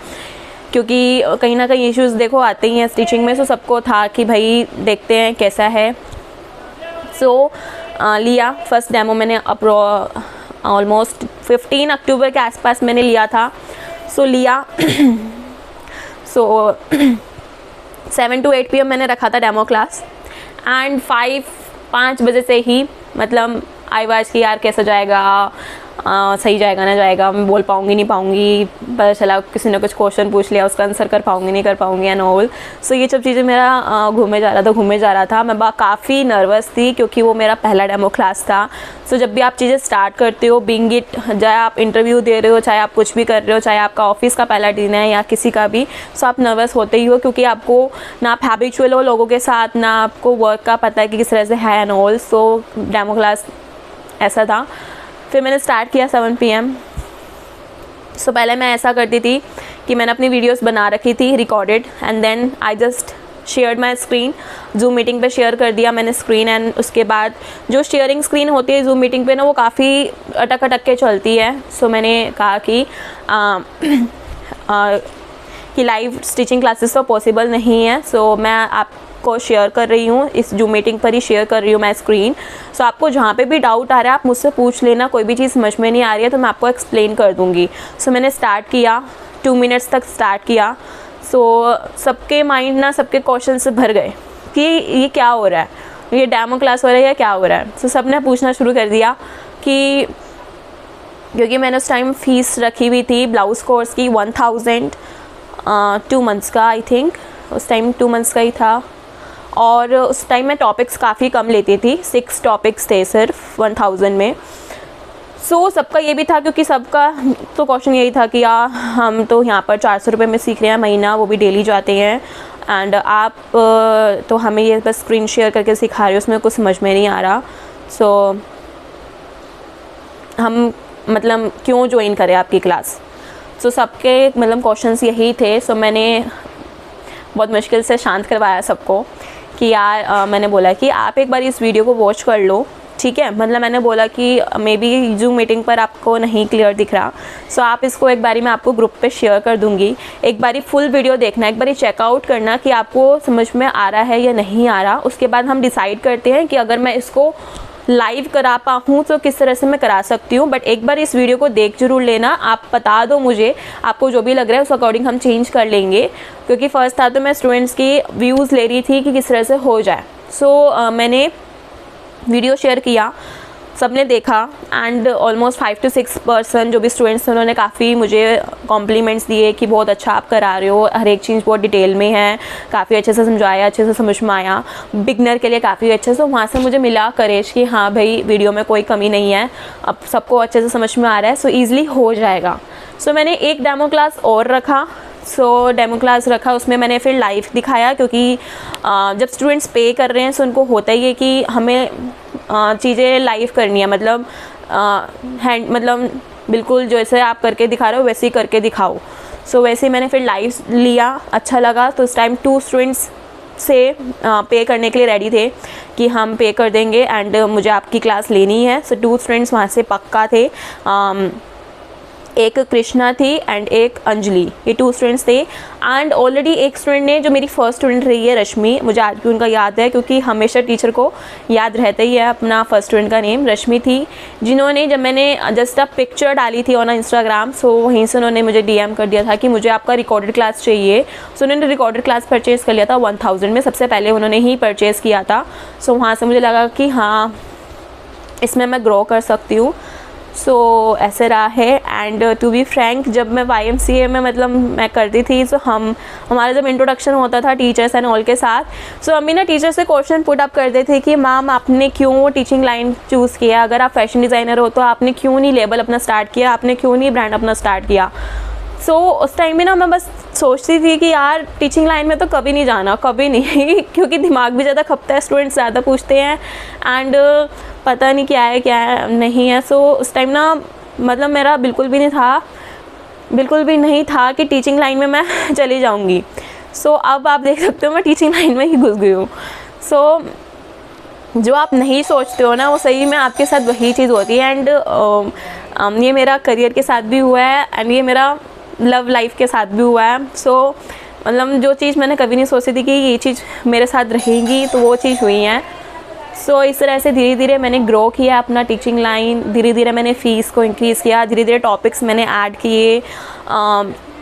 क्योंकि कहीं ना कहीं इश्यूज़ देखो आते ही हैं स्टिचिंग में। सबको था कि भाई देखते हैं कैसा है। लिया फर्स्ट डेमो मैंने ऑलमोस्ट 15 अक्टूबर के आसपास मैंने लिया था। लिया 7 to 8 PM मैंने रखा था डेमो क्लास, एंड 5 बजे से ही मतलब आई वाज कि यार कैसा जाएगा, सही जाएगा ना जाएगा, मैं बोल पाऊँगी नहीं पाऊँगी। पता चला किसी ने कुछ क्वेश्चन पूछ लिया, उसका आंसर कर पाऊँगी नहीं कर पाऊँगी एंड ऑल। ये सब चीज़ें मेरा घूमे जा रहा था। मैं काफ़ी नर्वस थी, क्योंकि वो मेरा पहला डेमो क्लास था। जब भी आप चीज़ें स्टार्ट करते हो, बीइंग इट, चाहे आप इंटरव्यू दे रहे हो, चाहे आप कुछ भी कर रहे हो, चाहे आपका ऑफिस का पहला दिन है या किसी का भी, आप नर्वस होते ही हो, क्योंकि आपको ना आप हैबिचुअल हो लोगों के साथ, ना आपको वर्क का पता है कि किस तरह से है एंड ऑल। डेमो क्लास ऐसा था। फिर मैंने स्टार्ट किया 7 PM। पहले मैं ऐसा करती थी कि मैंने अपनी वीडियोस बना रखी थी recorded, and then I just shared my screen. Zoom meeting पे शेयर कर दिया मैंने स्क्रीन, एंड उसके बाद जो शेयरिंग स्क्रीन होती है जूम मीटिंग पे ना, वो काफ़ी अटक के चलती है। मैंने कहा कि लाइव स्टिचिंग क्लासेस तो पॉसिबल नहीं है। मैं आपको शेयर कर रही हूँ, इस जूम मीटिंग पर ही शेयर कर रही हूँ मैं स्क्रीन। आपको जहाँ पे भी डाउट आ रहा है आप मुझसे पूछ लेना, कोई भी चीज़ समझ में नहीं आ रही है तो मैं आपको एक्सप्लेन कर दूँगी। मैंने स्टार्ट किया, 2 मिनट्स तक स्टार्ट किया। सबके माइंड ना सबके क्वेश्चन से भर गए कि ये क्या हो रहा है, ये डेमो क्लास हो रहा है या क्या हो रहा है। सब ने पूछना शुरू कर दिया कि, क्योंकि मैंने उस टाइम फ़ीस रखी हुई थी ब्लाउज़ कोर्स की 1000, 2 मंथ्स का, आई थिंक उस टाइम 2 मंथ्स का ही था। और उस टाइम मैं टॉपिक्स काफ़ी कम लेती थी, 6 टॉपिक्स थे सिर्फ 1000 में। सबका ये भी था, क्योंकि सबका तो क्वेश्चन यही था कि यार हम तो यहाँ पर 400 रुपये में सीख रहे हैं महीना, वो भी डेली जाते हैं, एंड आप तो हमें ये बस स्क्रीन शेयर करके सिखा रहे हो, उसमें कुछ समझ में नहीं आ रहा। हम मतलब क्यों ज्वाइन करें आपकी क्लास। सबके मतलब क्वेश्चंस यही थे। मैंने बहुत मुश्किल से शांत करवाया सबको कि यार मैंने बोला कि आप एक बार इस वीडियो को वॉच कर लो, ठीक है, मतलब मैंने बोला कि मे बी जूम मीटिंग पर आपको नहीं क्लियर दिख रहा, सो आप इसको एक बारी मैं आपको ग्रुप पे शेयर कर दूँगी। एक बारी फुल वीडियो देखना, एक बारी चेकआउट करना कि आपको समझ में आ रहा है या नहीं आ रहा। उसके बाद हम डिसाइड करते हैं कि अगर मैं इसको लाइव करा पाऊँ तो किस तरह से मैं करा सकती हूँ। बट एक बार इस वीडियो को देख जरूर लेना, आप बता दो मुझे आपको जो भी लग रहा है उस अकॉर्डिंग हम चेंज कर लेंगे, क्योंकि फ़र्स्ट था तो मैं स्टूडेंट्स की व्यूज़ ले रही थी कि किस तरह से हो जाए। सो मैंने वीडियो शेयर किया, सबने देखा एंड ऑलमोस्ट 5 to 6% जो भी स्टूडेंट्स थे उन्होंने काफ़ी मुझे कॉम्प्लीमेंट्स दिए कि बहुत अच्छा आप करा रहे हो, हर एक चीज़ बहुत डिटेल में है, काफ़ी अच्छे से समझाया, अच्छे से समझ में आया, बिगनर के लिए काफ़ी अच्छे से। वहाँ से मुझे मिला करेज कि हाँ भाई वीडियो में कोई कमी नहीं है, अब सबको अच्छे से समझ में आ रहा है, सो ईज़िली हो जाएगा। सो मैंने एक डेमो क्लास और रखा। डेमो क्लास रखा, उसमें मैंने फिर लाइव दिखाया, क्योंकि जब स्टूडेंट्स पे कर रहे हैं सो उनको होता ही है कि हमें चीज़ें लाइव करनी है, मतलब मतलब बिल्कुल जैसे आप करके दिखा रहे हो वैसे ही करके दिखाओ। वैसे मैंने फिर लाइव लिया, अच्छा लगा। तो उस टाइम 2 स्टूडेंट्स से पे करने के लिए रेडी थे कि हम पे कर देंगे एंड मुझे आपकी क्लास लेनी है। 2 स्टूडेंट्स वहाँ से पक्का थे, एक कृष्णा थी एंड एक अंजलि, ये 2 स्टूडेंट्स थे। एंड ऑलरेडी एक स्टूडेंट ने जो मेरी फर्स्ट स्टूडेंट रही है रश्मि, मुझे आज भी उनका याद है क्योंकि हमेशा टीचर को याद रहता ही है अपना फर्स्ट स्टूडेंट का नेम, रश्मि थी, जिन्होंने जब मैंने जस्ट अ पिक्चर डाली थी ऑन इंस्टाग्राम, वहीं से उन्होंने मुझे DM कर दिया था कि मुझे आपका रिकॉर्डेड क्लास चाहिए। उन्होंने रिकॉर्डेड क्लास परचेज़ कर लिया था 1000 में, सबसे पहले उन्होंने ही परचेज़ किया था। वहाँ से मुझे लगा कि हाँ इसमें मैं ग्रो कर सकती हूँ। ऐसे रहा है। एंड टू बी फ्रैंक, जब मैं YMCA में मतलब मैं करती थी, हमारा जब इंट्रोडक्शन होता था टीचर्स एंड ऑल के साथ, हम भी ना टीचर से क्वेश्चन पुट अप करते थे कि मैम आपने क्यों टीचिंग लाइन चूज़ किया, अगर आप फैशन डिज़ाइनर हो तो आपने क्यों नहीं लेबल अपना स्टार्ट किया, आपने क्यों नहीं ब्रांड अपना स्टार्ट किया। उस टाइम में ना मैं बस सोचती थी कि यार टीचिंग लाइन में तो कभी नहीं जाना, कभी नहीं क्योंकि दिमाग भी ज़्यादा खपता है, स्टूडेंट्स ज़्यादा पूछते हैं एंड पता नहीं क्या है नहीं है। उस टाइम ना मतलब मेरा बिल्कुल भी नहीं था कि टीचिंग लाइन में मैं चली जाऊंगी। अब आप देख सकते हो मैं टीचिंग लाइन में ही घुस गई हूँ। जो आप नहीं सोचते हो ना वो सही में आपके साथ वही चीज़ होती है। एंड ये मेरा करियर के साथ भी हुआ है एंड ये मेरा लव लाइफ के साथ भी हुआ है। मतलब जो चीज़ मैंने कभी नहीं सोची थी कि ये चीज़ मेरे साथ रहेगी, तो वो चीज़ हुई है। इस तरह से धीरे धीरे मैंने ग्रो किया अपना टीचिंग लाइन, धीरे धीरे मैंने फ़ीस को इंक्रीज़ किया, धीरे धीरे टॉपिक्स मैंने ऐड किए,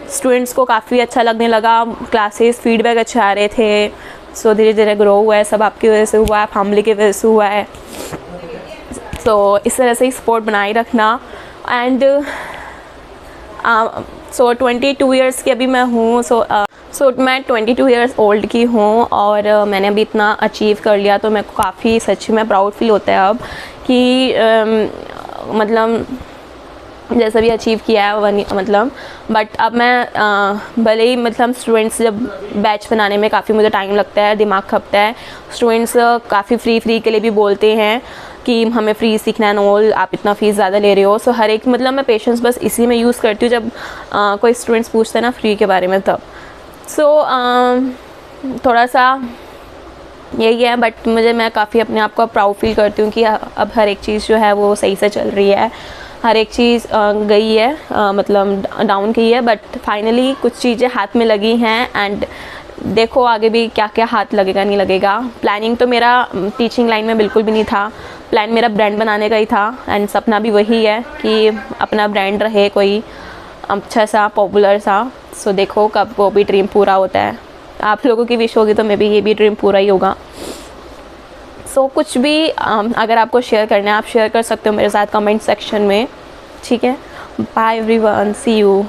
स्टूडेंट्स को काफ़ी अच्छा लगने लगा, क्लासेस फीडबैक अच्छे आ रहे थे। धीरे धीरे ग्रो हुआ है, सब आपकी वजह से हुआ है, फैमिली की वजह से हुआ है। इस तरह से ही सपोर्ट बनाए रखना। एंड 22 ईयर्स की अभी मैं हूँ। मैं 22 ईयर्स ओल्ड की हूँ और मैंने अभी इतना अचीव कर लिया, तो मेरे को काफ़ी सच में प्राउड फील होता है अब कि मतलब जैसा भी अचीव किया है मतलब। बट अब मैं भले ही मतलब स्टूडेंट्स जब बैच बनाने में काफ़ी मुझे टाइम लगता है, दिमाग खपता है, स्टूडेंट्स काफ़ी फ्री के लिए भी बोलते हैं कि हमें फ्री सीखना है, नॉल आप इतना फ़ीस ज़्यादा ले रहे हो। हर एक मतलब मैं पेशेंस बस इसी में यूज़ करती हूँ जब कोई स्टूडेंट्स पूछते हैं ना फ्री के बारे में तब। थोड़ा सा यही है, बट मैं काफ़ी अपने आप को प्राउड फील करती हूँ कि अब हर एक चीज़ जो है वो सही से चल रही है। हर एक चीज़ गई है मतलब डाउन की है, बट फाइनली कुछ चीज़ें हाथ में लगी हैं एंड देखो आगे भी क्या क्या हाथ लगेगा नहीं लगेगा। प्लानिंग तो मेरा टीचिंग लाइन में बिल्कुल भी नहीं था, प्लान मेरा ब्रांड बनाने का ही था एंड सपना भी वही है कि अपना ब्रांड रहे कोई अच्छा सा पॉपुलर सा। देखो कब वो भी ड्रीम पूरा होता है। आप लोगों की विश होगी तो मे बी ये भी ड्रीम पूरा ही होगा। कुछ भी अगर आपको शेयर करना है आप शेयर कर सकते हो मेरे साथ कमेंट सेक्शन में, ठीक है। Bye everyone, see you.